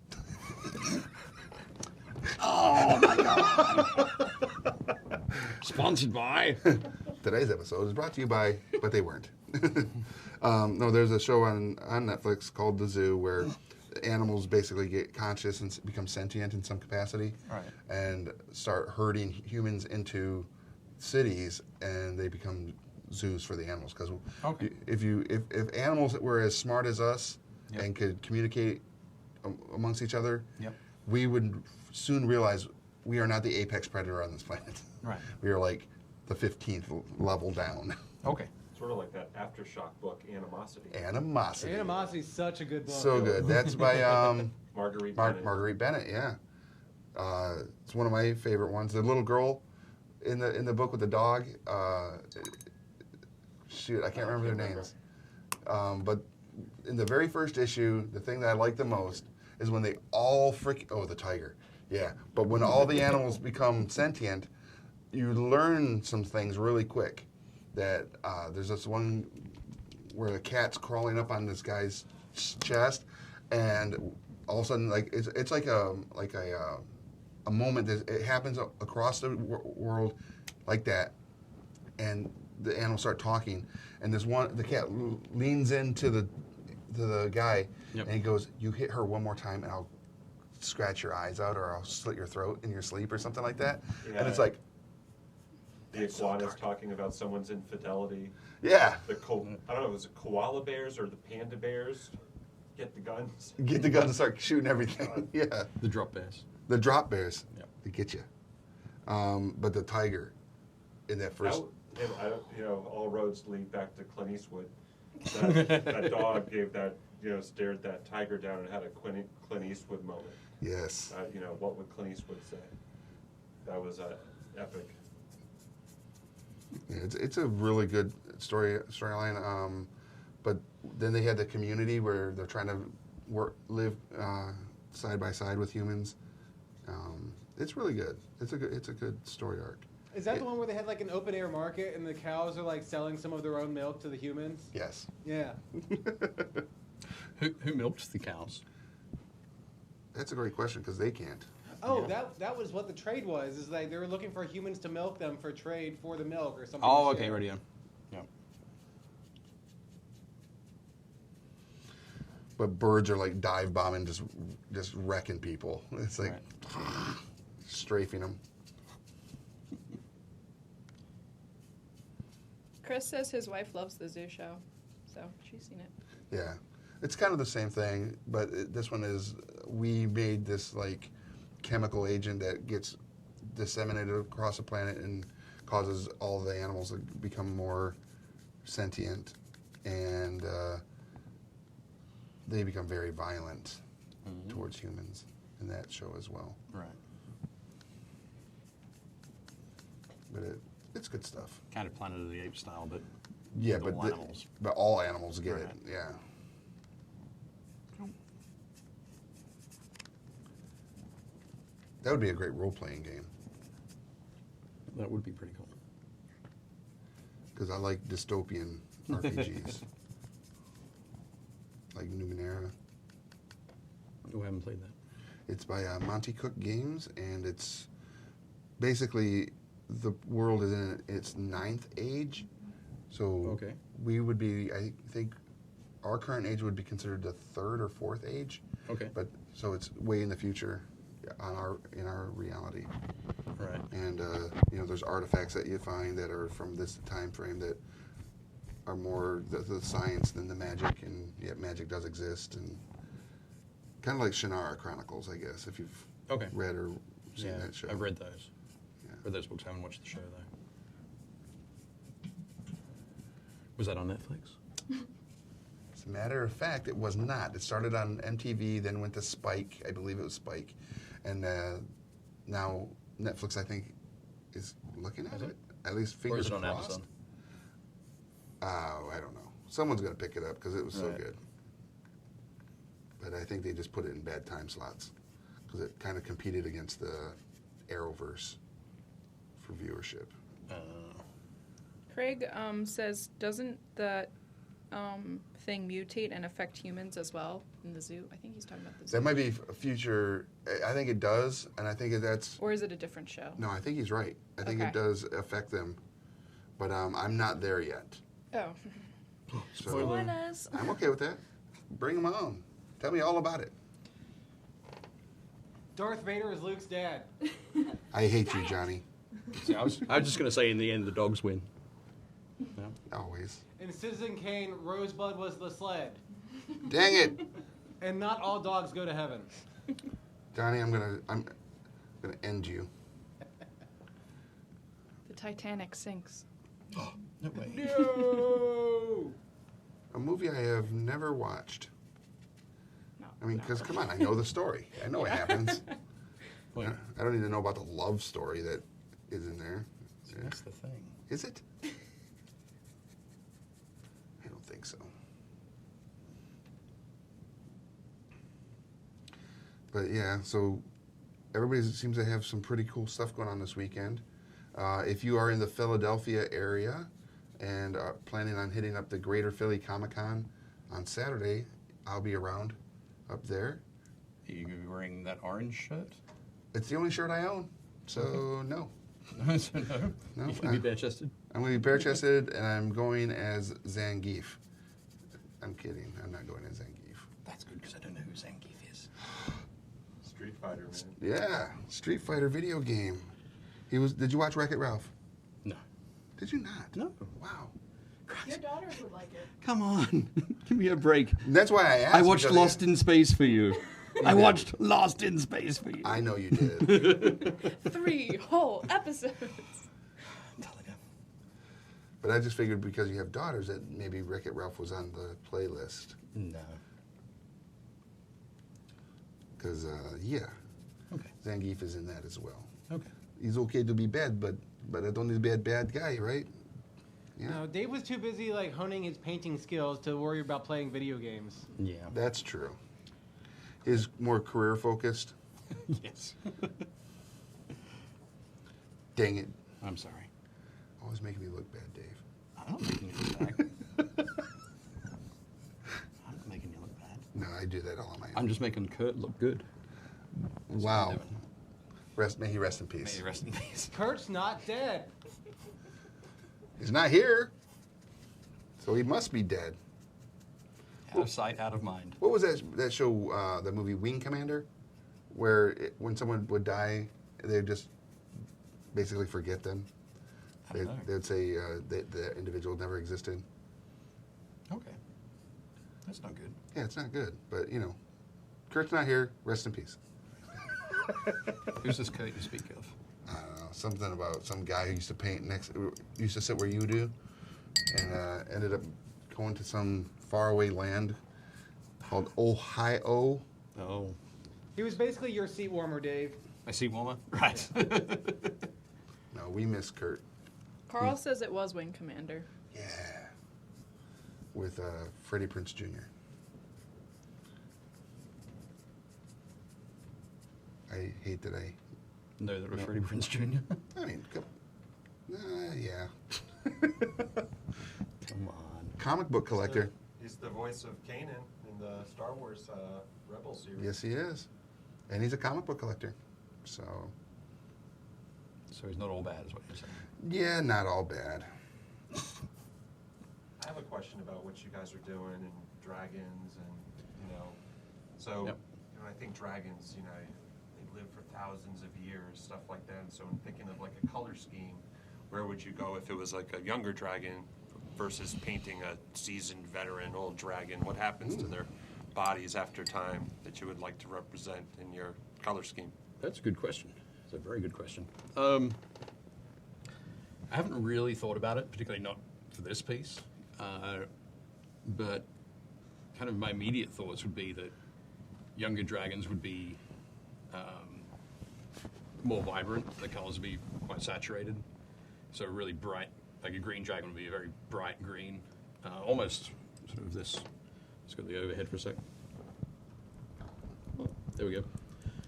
Sponsored by.
Today's episode is brought to you by, but they weren't. No, there's a show on Netflix called The Zoo where animals basically get conscious and become sentient in some capacity,
Right.
and start herding humans into cities, and they become zoos for the animals. Because
Okay.
if animals were as smart as us
Yep.
and could communicate amongst each other,
Yep.
we would soon realize we are not the apex predator on this planet.
Right.
We are like the 15th level down.
Okay.
Sort of like that Aftershock book, Animosity.
Animosity.
Animosity's such a good book.
So good. That's by
Marguerite Bennett.
Marguerite Bennett. Yeah, it's one of my favorite ones. The little girl in the book with the dog. Shoot, I can't remember their names. But in the very first issue, the thing that I like the most is when they all the tiger. Yeah, but when all the animals become sentient, you learn some things really quick. That there's this one where the cat's crawling up on this guy's chest, and all of a sudden, like it's like a moment that it happens across the world like that, and the animals start talking, and the cat leans into the guy,
Yep.
and he goes, "You hit her one more time, and I'll scratch your eyes out, or I'll slit your throat in your sleep," or something like that.
Yeah.
And it's like,
The iguana's talking about someone's infidelity.
yeah,
I don't know, was it koala bears or the panda bears? Get the guns.
get the gun and start shooting everything. Yeah,
The drop bears.
the drop bears,
Yep.
they get you. But the tiger in that first.
All roads lead back to Clint Eastwood. That dog gave that, stared that tiger down and had a Clint Eastwood moment.
Yes.
What would Clint Eastwood say? That was epic.
Yeah, it's a really good storyline. But then they had the community where they're trying to live side by side with humans. It's really good. It's a good story arc.
Is that the one where they had like an open air market and the cows are like selling some of their own milk to the humans?
Yes.
Yeah.
Who milked the cows?
That's a great question because they can't.
Oh,
Yeah.
that was what the trade was. Is like they were looking for humans to milk them for trade for the milk or something.
Oh,
to
okay,
share.
radio. Yeah.
But birds are like dive bombing, just wrecking people. It's like strafing them.
Chris says his wife loves the zoo show, so she's seen it.
Yeah, it's kind of the same thing, but this one is we made this like chemical agent that gets disseminated across the planet and causes all the animals to become more sentient, and they become very violent towards humans in that show as well.
Right.
But it's good stuff.
Kind of Planet of the Apes style, but
Yeah,
with
but
all animals.
but all animals get
Right.
it. Yeah. That would be a great role-playing game
That would be pretty cool.
because I like dystopian RPGs, like Numenera.
Oh, I haven't played that.
It's by Monty Cook Games, and it's basically the world is in its ninth age. So
Okay.
we would be, I think, our current age would be considered the third or fourth age.
Okay.
But so it's way in the future, in our reality,
Right.
and there's artifacts that you find that are from this time frame that are more the science than the magic, and yet magic does exist, and kind of like Shannara Chronicles, I guess, if you've
Okay.
read or seen
Yeah,
that show.
I've read those.
Yeah.
Read those books. I haven't watched the show though. Was that on Netflix?
As a matter of fact, it was not. It started on MTV, then went to Spike. I believe it was Spike, and now Netflix, I think, is looking at
Is
it.
it?
At least
Or
fingers
is it on
crossed.
Amazon?
I don't know. Someone's going to pick it up because it was so
Right.
good. But I think they just put it in bad time slots because it kind of competed against the Arrowverse for viewership.
Craig says, doesn't that thing mutate and affect humans as well in the zoo? I think he's talking about the zoo.
That might be a future. I think it does, and I think that's.
Or is it a different show?
No, I think he's right. I think it
Okay.
does affect them, but I'm not there yet.
Oh.
So
Spoilers.
I'm okay with that. Bring them on. Tell me all about it.
Darth Vader is Luke's dad.
I hate you, Johnny.
See, I was just going to say in the end the dogs win. No?
Always.
In Citizen Kane, Rosebud was the sled.
Dang it,
And not all dogs go to heaven.
Johnny. I'm gonna end you.
The Titanic sinks.
No way.
No!
A movie I have never watched.
No,
I mean,
not
because
really.
come on, I know the story. I know what happens.
Wait,
I don't need to know about the love story that is in there.
see, that's the thing.
Is it? I don't think so. But yeah, so everybody seems to have some pretty cool stuff going on this weekend. If you are in the Philadelphia area and are planning on hitting up the Greater Philly Comic-Con on Saturday, I'll be around up there.
Are you wearing that orange shirt?
It's the only shirt I own, so no.
So no.
No,
You can be bare-chested.
I'm going to be bare-chested, and I'm going as Zangief. I'm kidding. I'm not going as Zangief.
That's good because I don't know who Zangief is.
Street Fighter, man.
Yeah, Street Fighter video game. Did you watch Wreck-It Ralph?
No.
Did you not?
No.
Wow.
Your daughters would like it.
Come on. Give me a break.
That's why I asked.
I watched
because
Lost in Space for you. I watched Lost in Space for you.
I know you did.
3 whole episodes.
I'm telling you.
But I just figured because you have daughters that maybe Wreck-It Ralph was on the playlist.
No.
Because, yeah,
Okay.
Zangief is in that as well.
Okay.
He's okay to be bad, but I don't need to be a bad guy, right? Yeah,
No, Dave was too busy like honing his painting skills to worry about playing video games.
Yeah.
that's true. He's more career focused.
Yes.
Dang it.
I'm sorry.
Always making me look bad, Dave.
I'm not making you look bad. I'm not making you look bad.
No, I do that all on my own.
I'm just making Kurt look good. That's what I'm
Wow.
doing.
May he rest in
May
peace.
he rest in peace.
Kurt's not dead.
He's not here, so he must be dead.
Out of sight, out of mind.
What was that show, the movie Wing Commander, where when someone would die, they'd just basically forget them?
I don't know.
They'd say the individual never existed.
Okay. That's not good.
Yeah, it's not good, but Kurt's not here. Rest in peace.
Who's this Kurt you speak of?
I don't know, something about some guy who used to paint used to sit where you do, and ended up going to some faraway land called Ohio.
Oh.
He was basically your seat warmer, Dave.
My seat warmer? Right.
No, we miss Kurt.
Carl says it was Wing Commander.
Yeah. With Freddie Prinze Jr. I hate that I
No, that was Freddie Prinze Jr.
I mean, yeah.
Come on.
Comic book collector.
He's the voice of Kanan in the Star Wars Rebels series.
Yes, he is. And he's a comic book collector. So,
So he's not all bad, is what you're saying.
yeah, not all bad.
I have a question about what you guys are doing and dragons and, so,
Yep.
I think dragons, they live for thousands of years, stuff like that. And so I'm thinking of like a color scheme.
Where would you go if it was like a younger dragon versus painting a seasoned veteran old dragon? What happens to their bodies after time that you would like to represent in your color scheme?
That's a good question. It's a very good question. I haven't really thought about it, particularly not for this piece. But kind of my immediate thoughts would be that younger dragons would be more vibrant. The colors would be quite saturated. So really bright, like a green dragon would be a very bright green, almost sort of this. Let's go to the overhead for a sec. Oh, there we go.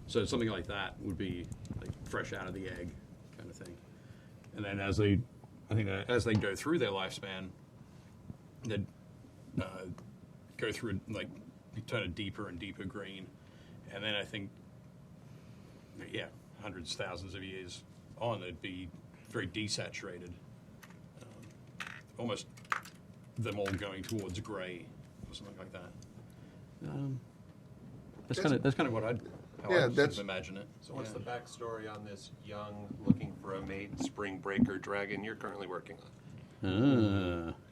So something like that would be like fresh out of the egg kind of thing. And then as they go through their lifespan, they'd go through like turn a deeper and deeper green, and then I think, yeah, hundreds, thousands of years on, they'd be very desaturated, almost them all going towards grey or something like that. That's kind of what I'd sort of imagine it.
So what's
Yeah.
the backstory on this young, looking for a mate, spring breaker dragon you're currently working on?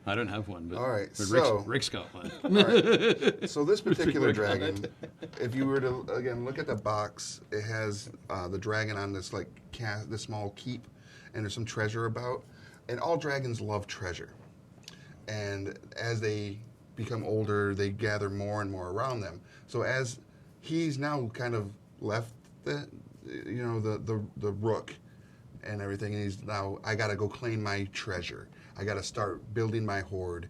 I don't have one, but,
All right,
but
so-
Rick's got one.
All right. So this particular
Work on
dragon, if you were to again look at the box, it has the dragon on this like this small keep, and there's some treasure about. And all dragons love treasure, and as they become older, they gather more and more around them. So as he's now kind of left the rook and everything, and he's now, I got to go claim my treasure. I got to start building my hoard,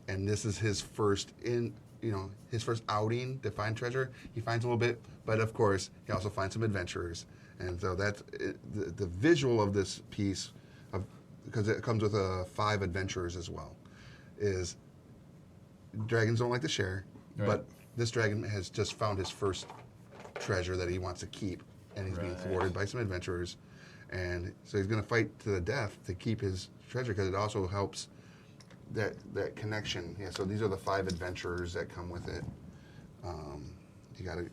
and this is his first outing to find treasure. He finds a little bit, but of course he also finds some adventurers, and so that's the visual of this piece, because it comes with 5 adventurers as well. Is dragons don't like to share,
Right.
but this dragon has just found his first treasure that he wants to keep, and he's being
Right.
thwarted by some adventurers, and so he's going to fight to the death to keep his treasure, because it also helps that connection. Yeah. So these are the 5 adventurers that come with it. You got a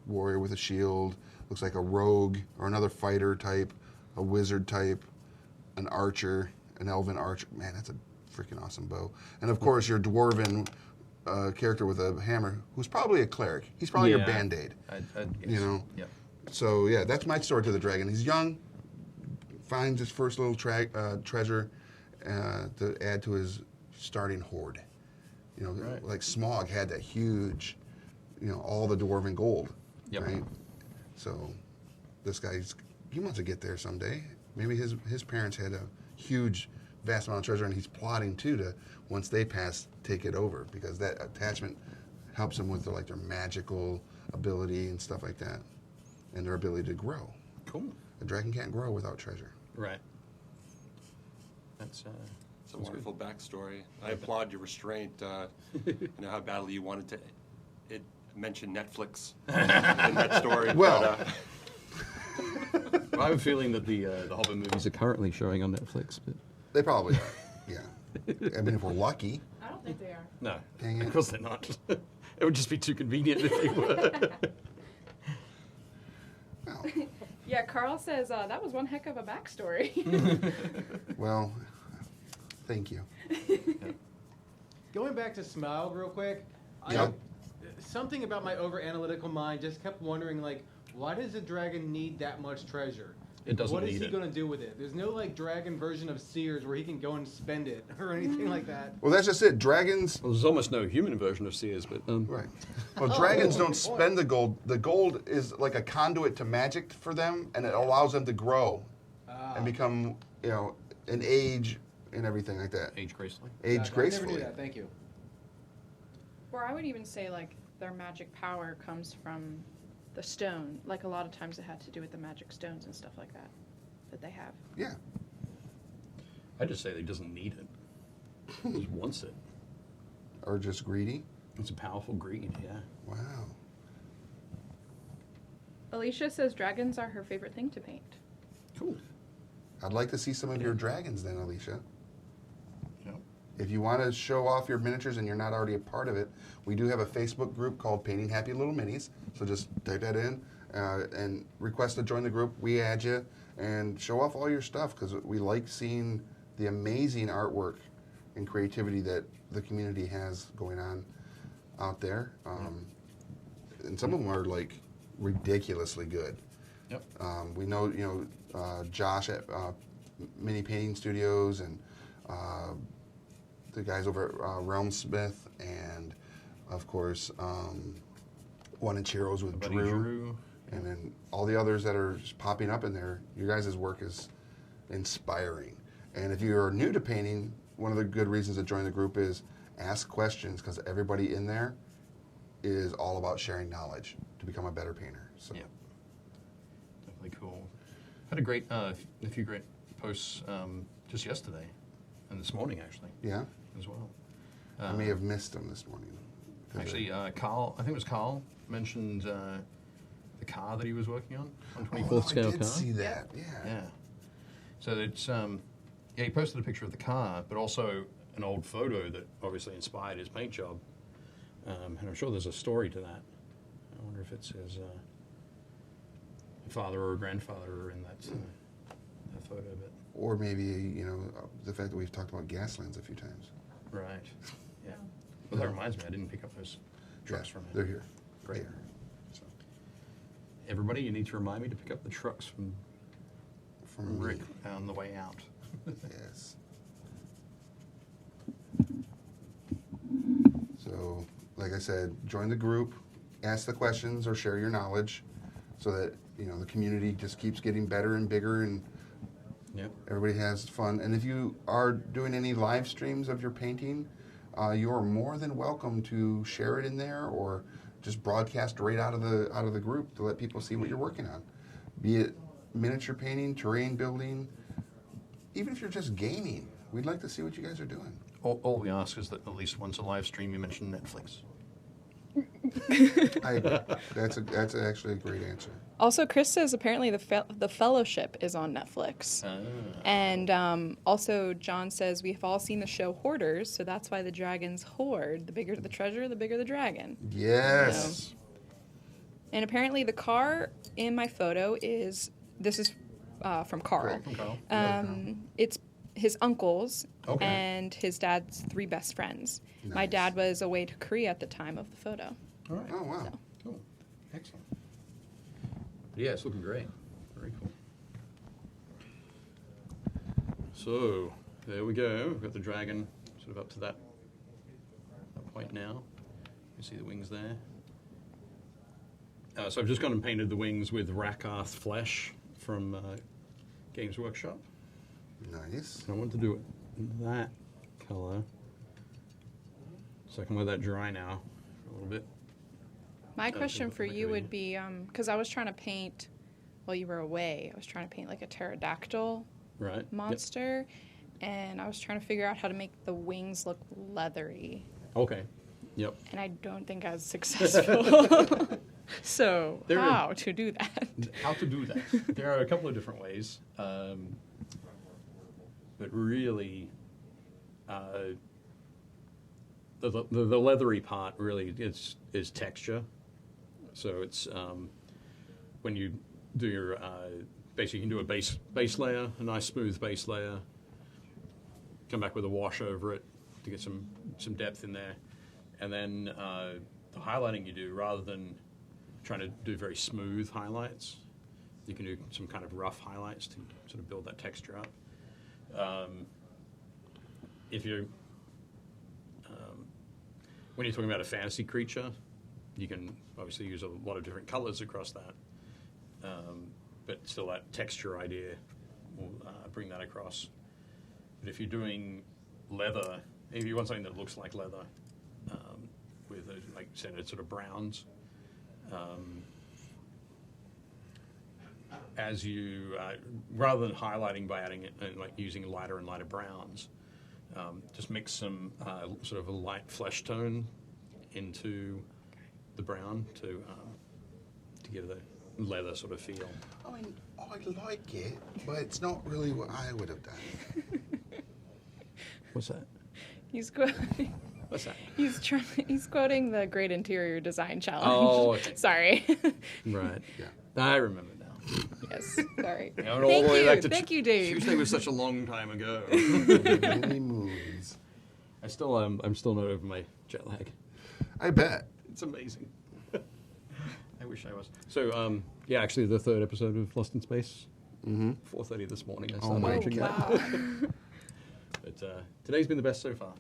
warrior with a shield, looks like a rogue or another fighter type, a wizard type, an archer, an elven archer. Man, that's a freaking awesome bow. And of course, your dwarven character with a hammer, who's probably a cleric. He's probably your
Yeah.
Band-Aid.
I'd guess.
You know?
Yep.
So yeah, that's my story to the dragon. He's young, finds his first little treasure to add to his starting hoard.
Right.
Like Smaug had that huge, all the dwarven gold.
Yep.
Right. So this he wants to get there someday. Maybe his parents had a huge, vast amount of treasure, and he's plotting too to, once they pass, take it over, because that attachment helps them with their magical ability and stuff like that, and their ability to grow.
Cool.
A dragon can't grow without treasure.
Right. That's
It's a wonderful backstory. I applaud your restraint. You know how badly you wanted to mention Netflix in that story.
Well.
Well, I have a feeling that the Hobbit movies are currently showing on Netflix, but
They probably are. Yeah. I mean, if we're lucky.
I don't think they are.
no,
Dang it.
of course they're not. It would just be too convenient if they were.
Well,
Yeah, Carl says that was one heck of a backstory.
well, thank you.
Going back to Smile real quick,
Yep.
Something about my over-analytical mind just kept wondering, like, why does a dragon need that much treasure?
It doesn't
What is
need
he
it.
going to do with it? There's no, like, dragon version of Sears where he can go and spend it or anything like that.
Well, that's just it. Dragons.
Well, there's almost no human version of Sears, but
Right. Well, dragons don't spend the gold. The gold is like a conduit to magic for them, and it allows them to grow and become, an age and everything like that.
age gracefully.
Age
Gotcha. I
gracefully.
never knew that. Thank you.
Or I would even say like their magic power comes from the stone. Like a lot of times it had to do with the magic stones and stuff like that they have.
Yeah.
I just say he doesn't need it. He just wants it.
Or just greedy.
It's a powerful greed, yeah.
Wow.
Alicia says dragons are her favorite thing to paint.
Cool.
I'd like to see some of your dragons then, Alicia.
Yep.
If you want to show off your miniatures and you're not already a part of it, we do have a Facebook group called Painting Happy Little Minis. So just type that in and request to join the group. We add you and show off all your stuff because we like seeing the amazing artwork and creativity that the community has going on out there. And some of them are like ridiculously good.
Yep.
We know, Josh at Mini Painting Studios and the guys over at Realmsmith, and of course, One in Chiros with
Buddy
Drew,
Drew.
and then all the others that are just popping up in there. Your guys' work is inspiring. And if you're new to painting, one of the good reasons to join the group is ask questions because everybody in there is all about sharing knowledge to become a better painter. So.
Yeah. Definitely cool. Had a few great posts just yesterday and this morning actually
Yeah,
as well.
I may have missed them this morning. 'Cause
Actually, Carl, I think it was Carl, mentioned the car that he was working on 24th scale
I did
car.
see that. Yeah.
Yeah. So it's he posted a picture of the car, but also an old photo that obviously inspired his paint job. And I'm sure there's a story to that. I wonder if it's his father or grandfather in that photo. But
Or maybe, the fact that we've talked about Gaslands a few times.
right, yeah. Well, that reminds me, I didn't pick up those trucks
Yeah,
from him.
they're here.
Great.
They are. So,
Everybody, you need to remind me to pick up the trucks from
from me.
Rick on the way out.
Yes. So, like I said, join the group, ask the questions, or share your knowledge, so that the community just keeps getting better and bigger, and
Yep.
everybody has fun. And if you are doing any live streams of your painting, you are more than welcome to share it in there, or just broadcast right out of the group to let people see what you're working on. Be it miniature painting, terrain building, even if you're just gaming, we'd like to see what you guys are doing.
All we ask is that at least once a live stream you mention Netflix.
I agree. That's actually a great answer.
Also, Chris says apparently the Fellowship is on Netflix. And also, John says we've all seen the show Hoarders, so that's why the dragons hoard. The bigger the treasure, the bigger the dragon.
Yes.
And apparently, the car in my photo is from Carl.
Great.
Carl.
It's his uncle's
Okay.
and his dad's 3 best friends. My
Nice.
dad was away to Korea at the time of the photo.
All right.
Oh, wow.
So.
Cool. Excellent. Yeah, it's looking great. Very cool. So, there we go. We've got the dragon sort of up to that point now. You see the wings there. So I've just gone and painted the wings with Rakarth Flesh from Games Workshop.
Nice.
I want to do it in that color. So I can let that dry now for a little bit.
My
That's
question
what
for
we're
you would
doing.
be, because I was trying to paint, while you were away, I was trying to paint like a pterodactyl
Right. Yep.
monster, and I was trying to figure out how to make the wings look leathery,
Okay. Yep.
and I don't think I was successful. So,
There are-
how to do that?
How to do that? There are a couple of different ways, but really, the leathery part really is texture. So it's when you do your basically you can do a base layer, a nice smooth base layer. Come back with a wash over it to get some depth in there, and then the highlighting you do, rather than trying to do very smooth highlights, you can do some kind of rough highlights to sort of build that texture up. If you're when you're talking about a fantasy creature, you can obviously use a lot of different colors across that, but still that texture idea will bring that across. But if you're doing leather, if you want something that looks like leather, with like I said, it's sort of browns. As you, rather than highlighting by adding it, like using lighter and lighter browns, just mix some sort of a light flesh tone into the brown to give the leather sort of feel.
I mean, I like it, but it's not really what I would have done.
What's that?
He's quoting.
What's that?
He's quoting the Great Interior Design Challenge.
Oh, okay.
Sorry.
Right.
Yeah.
I remember now.
Yes. Sorry.
All the way back to
Thank you, Dave.
Tuesday was such a long time ago.
Many moons.
I'm still not over my jet lag.
I bet.
It's amazing. I wish I was. So, yeah, actually, the third episode of Lost in Space, 4:30 this morning. I started
my
watching
God.
that. But today's been the best so far.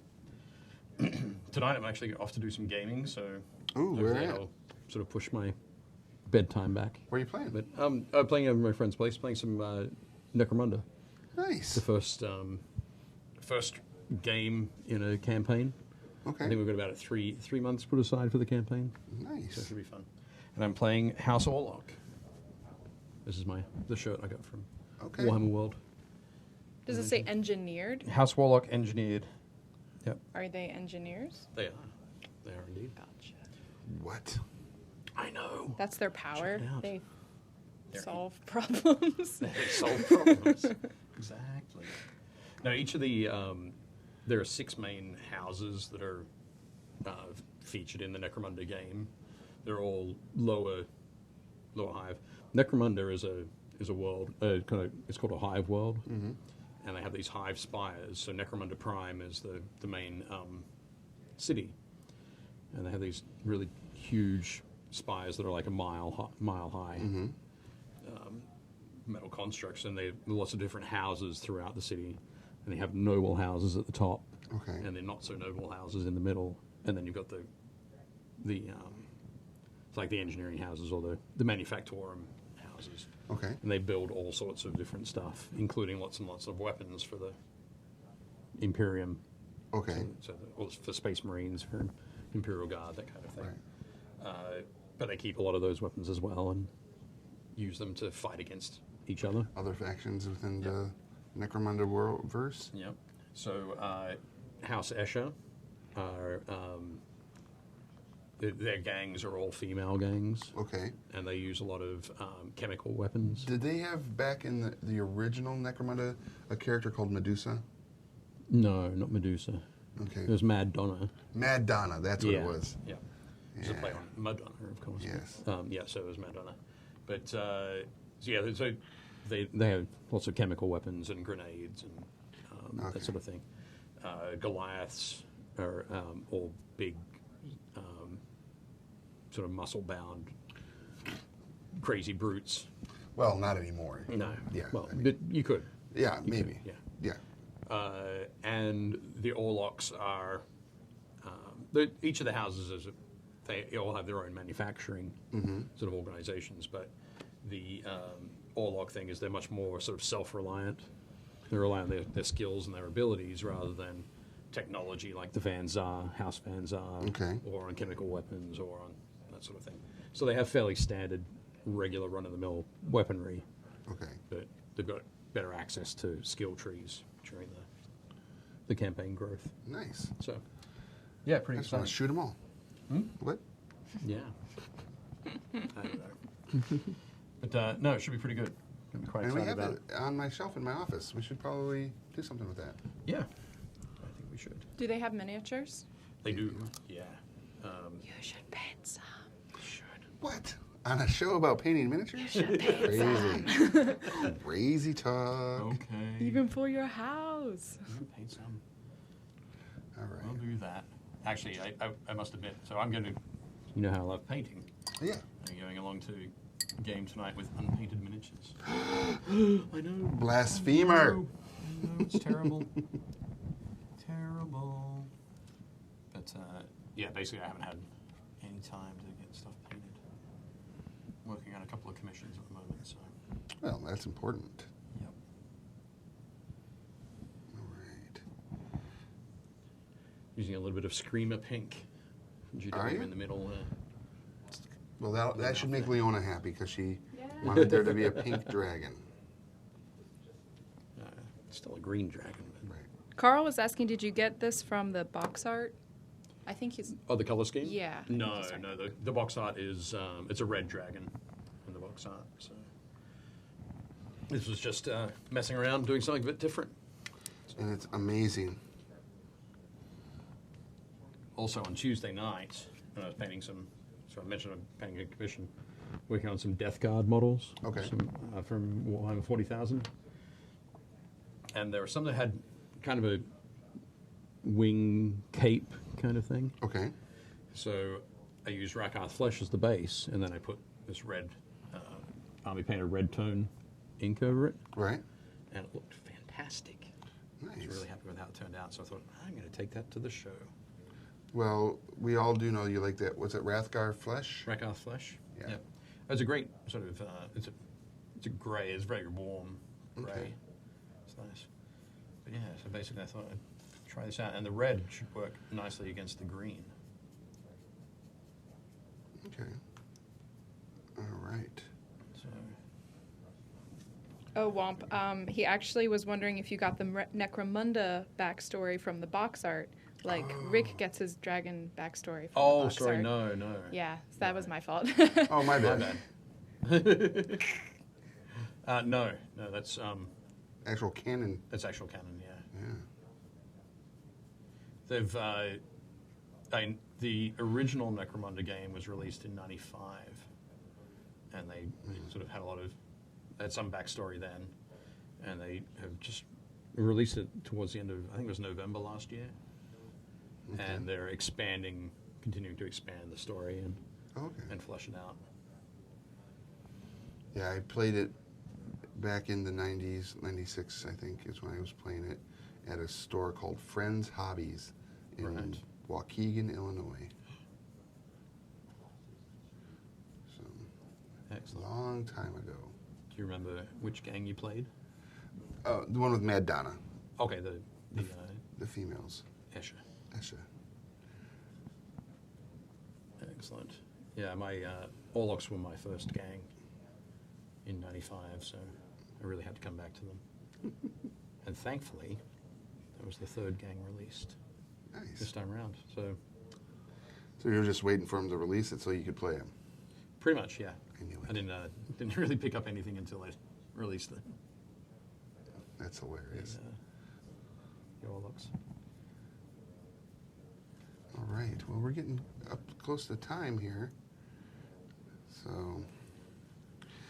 Tonight, I'm actually off to do some gaming, so
Ooh, where
hopefully
at?
I'll sort of push my bedtime back.
Where are you playing?
But I'm playing over at my friend's place, playing some Necromunda.
Nice.
The first game in a campaign.
Okay.
I think we've got about 3 months put aside for the campaign, so it
Nice.
should be fun. And I'm playing House Orlok. This is the shirt I got from
Okay.
Warhammer World.
Does it say engineered?
House Warlock engineered. Yep,
Are they engineers?
they are. They are indeed.
Gotcha.
What?
I know.
That's their power.
Check it out.
They
They're-
solve problems.
They solve problems. Exactly. Now, each of the there are 6 main houses that are featured in the Necromunda game. They're all lower hive. Necromunda is a world it's called a hive world, and they have these hive spires. So Necromunda Prime is the main city, and they have these really huge spires that are like a mile high. Metal constructs, and they have lots of different houses throughout the city, and they have noble houses at the top,
Okay.
and then not so noble houses in the middle, and then you've got the it's like the engineering houses or the manufactorum houses,
Okay.
and they build all sorts of different stuff, including lots and lots of weapons for the Imperium,
Okay.
or for Space Marines, for Imperial Guard, that kind of thing.
Right.
But they keep a lot of those weapons as well and use them to fight against each other.
Other factions within the Necromunda world verse.
Yep. So House Escher are their gangs are all female gangs,
Okay.
and they use a lot of chemical weapons.
Did they have back in the original Necromunda a character called Medusa?
No, not Medusa.
Okay.
It was Mad Donna.
Mad Donna, that's what it was.
Yeah. It's a play on Madonna, of course.
Yes.
Yeah, so it was Madonna. But, so they have lots of chemical weapons and grenades and
Okay.
that sort of thing. Goliaths are all big, sort of muscle-bound, crazy brutes.
Well, not anymore.
No.
Yeah.
Well,
I mean,
but you could.
yeah,
You
maybe.
could,
Yeah.
And the Orlocks are, each of the houses they all have their own manufacturing sort of organizations, but the Orlock thing is they're much more sort of self-reliant. They rely on their skills and their abilities rather than technology like the House Van Zar,
Okay.
or on chemical weapons or on that sort of thing. So they have fairly standard, regular run-of-the-mill weaponry,
Okay.
but they've got better access to skill trees during the campaign growth.
Nice.
So, yeah, pretty
I just want
exciting.
to shoot them all. What?
Yeah. I don't know. But no, it should be pretty good. I'm quite
And we
excited
have
about
it on my shelf in my office. We should probably do something with that.
Yeah, I think we should.
Do they have miniatures?
They do. Yeah.
You should paint some.
Should.
What? On a show about painting miniatures? Crazy. Crazy talk.
Okay.
Even for your house.
Paint some.
All
I'll
right.
do that. Actually, I must admit, so I'm going to, you know how I love painting.
Yeah.
I'm going along to a game tonight with unpainted miniatures. I know.
Blasphemer.
I know, it's terrible. Terrible. But, yeah, basically I haven't had any time to get stuff painted. I'm working on a couple of commissions at the moment, so.
Well, that's important.
Yep.
All right.
Using a little bit of Screamer Pink.
Are you?
In the middle there.
Well, that should make Leona happy because she
Yeah.
wanted there to be a pink dragon.
Still a green dragon. But.
Right.
Carl was asking, did you get this from the box art? I think he's.
Oh, the color scheme?
Yeah.
No,
Sorry.
no. The box art is it's a red dragon in the box art. So this was just messing around, doing something a bit different.
And it's amazing.
Also on Tuesday night, when I was painting some, so I mentioned I'm painting a commission, working on some Death Guard models.
Okay.
Some, from Warhammer 40,000. And there were some that had kind of a wing cape kind of thing.
Okay.
So I used Rakarth flesh as the base, and then I put this red, army painted red tone ink over it,
Right.
and it looked fantastic. I
Nice.
was really happy with how it turned out, so I thought, I'm going to take that to the show.
Well, we all do know you like that. What's it, Rathgar flesh?
Rakarth flesh?
Yeah.
Yep. It's a great sort of, it's a grey, it's very warm grey.
Okay.
It's nice. But yeah, so basically I thought I'd try this out, and the red should work nicely against the green.
Okay. All right.
So,
Oh, Womp. He actually was wondering if you got the Necromunda backstory from the box art. Like, Rick gets his dragon backstory from the
oh,
box
sorry,
art.
no.
Yeah, so that was my fault.
Oh, my
My
bad.
bad. No, that's
Actual canon.
actual canon. Yeah,
Yeah.
they've the original Necromunda game was released in '95, and they sort of had some backstory then, and they have just released it towards the end of, I think it was November last year, and they're continuing to expand the story
Okay.
and flesh it out.
Yeah, I played it back in the 90s, 96, I think, is when I was playing it at a store called Friends Hobbies in
Right.
Waukegan, Illinois. So,
Excellent.
long time ago.
Do you remember which gang you played?
The one with Mad Donna,
Okay, the
the females.
Escher.
Esha.
Excellent. Yeah, my Orlocks were my first gang in '95, so I really had to come back to them. And thankfully, that was the third gang released this
Nice.
time around. So
So you were just waiting for him to release it so you could play him.
pretty much, yeah.
I knew it.
I didn't really pick up anything until I released the
That's hilarious.
Orlocks.
All right. Well, we're getting up close to time here. So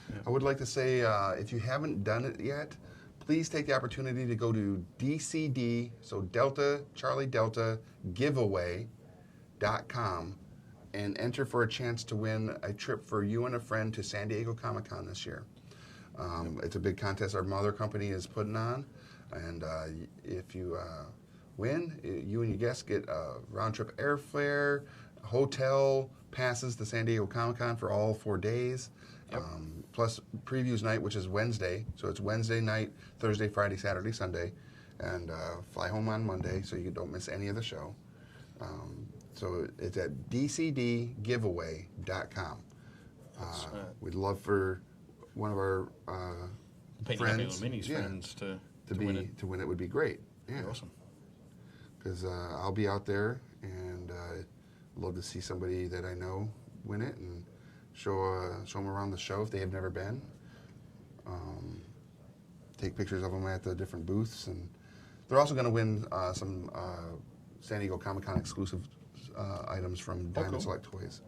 Yeah.
I would like to say, if you haven't done it yet, please take the opportunity to go to DCD, so Delta Charlie Delta giveaway.com, and enter for a chance to win a trip for you and a friend to San Diego Comic-Con this year. It's a big contest our mother company is putting on, and if you win, you and your guests get a round-trip airfare, hotel, passes to San Diego Comic-Con for all 4 days, plus previews night, which is Wednesday. So it's Wednesday night, Thursday, Friday, Saturday, Sunday, and fly home on Monday so you don't miss any of the show. So it's at dcdgiveaway.com. We'd love for one of our
Painting
friends,
Happy Little Minis
yeah,
friends to
to
win it.
win it would be great. Yeah.
Awesome.
because I'll be out there, and love to see somebody that I know win it and show them around the show if they have never been. Take pictures of them at the different booths, and they're also going to win some San Diego Comic-Con exclusive items from Diamond
cool.
Select Toys.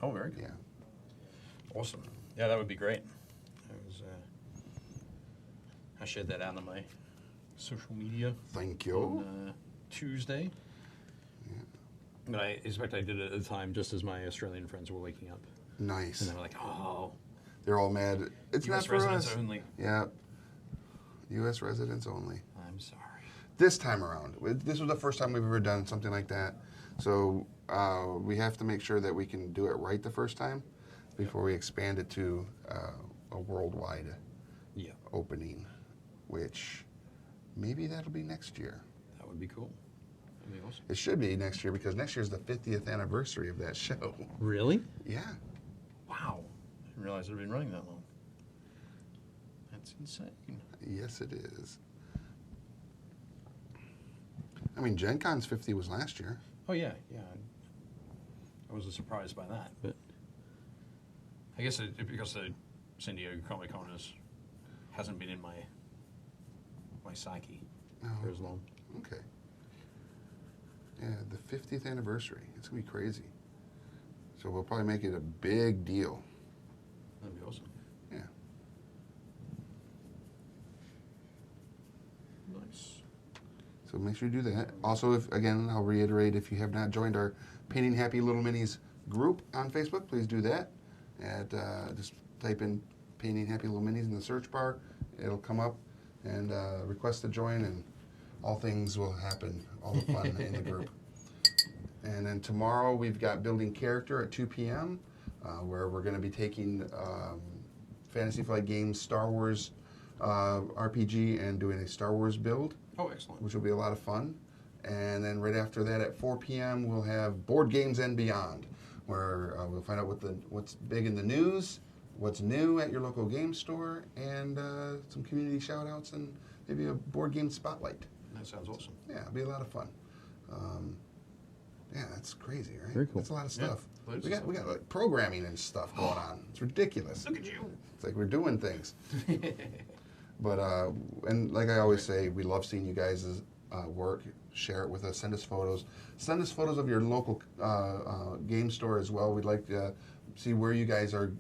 Oh, very good.
Yeah.
Awesome. Yeah, that would be great. I shared that out on my social media
Thank you.
on Tuesday.
Yeah.
But I expect I did it at the time just as my Australian friends were waking up.
Nice.
And they were like, oh,
They're all mad. It's
US
not for
residents
us.
only.
Yeah. U.S. residents only.
I'm sorry.
This time around. This was the first time we've ever done something like that. So we have to make sure that we can do it right the first time before we expand it to a worldwide opening, which maybe that'll be next year.
That would be cool. That'd be awesome.
It should be next year because next year is the 50th anniversary of that show.
Really?
Yeah.
Wow. I didn't realize it had been running that long. That's insane.
Yes, it is. I mean, Gen Con's 50 was last year.
Oh, yeah, yeah. I wasn't surprised by that, but I guess because the San Diego Comic Con hasn't been in my psyche for as long.
Okay. Yeah, the 50th anniversary. It's going to be crazy. So we'll probably make it a big deal.
That'd be awesome.
Yeah.
Nice.
So make sure you do that. Also, again, I'll reiterate, if you have not joined our Painting Happy Little Minis group on Facebook, please do that. Just type in Painting Happy Little Minis in the search bar. It'll come up, and request to join, and all things will happen, all the fun in the group. And then tomorrow we've got Building Character at 2 p.m., where we're going to be taking Fantasy Flight Games Star Wars RPG and doing a Star Wars build.
Oh, excellent.
Which will be a lot of fun. And then right after that at 4 p.m. we'll have Board Games and Beyond, where we'll find out what's big in the news, what's new at your local game store, and some community shout-outs and maybe a board game spotlight.
That sounds awesome.
Yeah, it'll be a lot of fun. Yeah, that's crazy, right?
Very cool.
That's a lot of stuff.
Yeah,
we got like programming and stuff going on. It's ridiculous.
Look at you.
It's like we're doing things. But and like I always say, we love seeing you guys' work. Share it with us. Send us photos. Send us photos of your local game store as well. We'd like to see where you guys are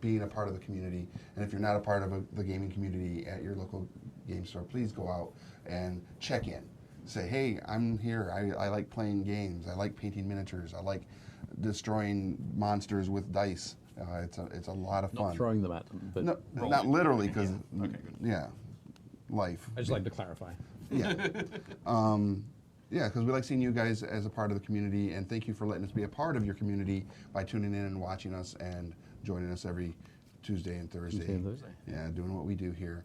being a part of the community. And if you're not a part of the gaming community at your local game store, please go out and check in. Say, hey, I'm here. I like playing games. I like painting miniatures. I like destroying monsters with dice. It's a lot of fun.
Not throwing them at them, but
No,
rolling.
not literally, because
Yeah. Okay, good.
yeah, life.
I just like to clarify.
Yeah, yeah, because we like seeing you guys as a part of the community, and thank you for letting us be a part of your community by tuning in and watching us and joining us every Tuesday and Thursday.
Tuesday and Thursday.
Yeah, doing what we do here.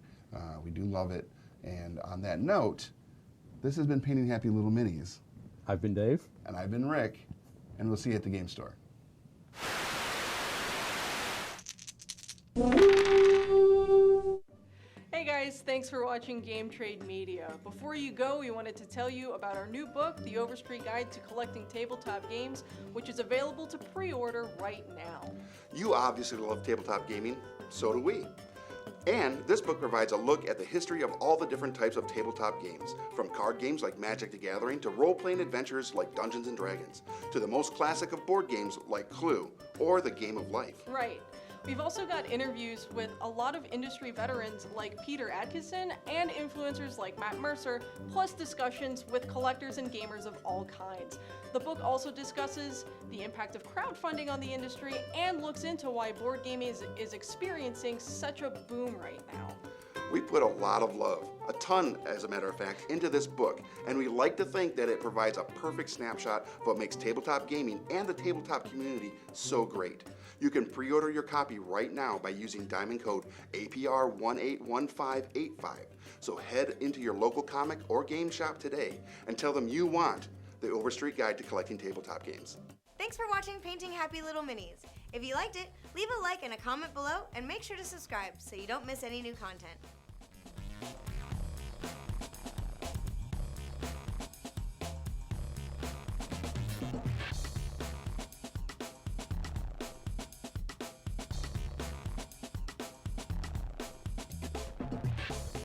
We do love it. And on that note, this has been Painting Happy Little Minis,
I've been Dave.
and I've been Rick, and we'll see you at the game store.
Hey guys, thanks for watching Game Trade Media. Before you go, we wanted to tell you about our new book, The Overstreet Guide to Collecting Tabletop Games, which is available to pre-order right now.
You obviously love tabletop gaming, so do we. And this book provides a look at the history of all the different types of tabletop games, from card games like Magic the Gathering to role-playing adventures like Dungeons & Dragons, to the most classic of board games like Clue or The Game of Life.
Right. We've also got interviews with a lot of industry veterans like Peter Atkinson and influencers like Matt Mercer, plus discussions with collectors and gamers of all kinds. The book also discusses the impact of crowdfunding on the industry and looks into why board gaming is experiencing such a boom right now.
We put a lot of love, a ton as a matter of fact, into this book, and we like to think that it provides a perfect snapshot of what makes tabletop gaming and the tabletop community so great. You can pre-order your copy right now by using diamond code APR181585. So head into your local comic or game shop today and tell them you want the Overstreet Guide to Collecting Tabletop Games.
Thanks for watching Painting Happy Little Minis. If you liked it, leave a like and a comment below, and make sure to subscribe so you don't miss any new content.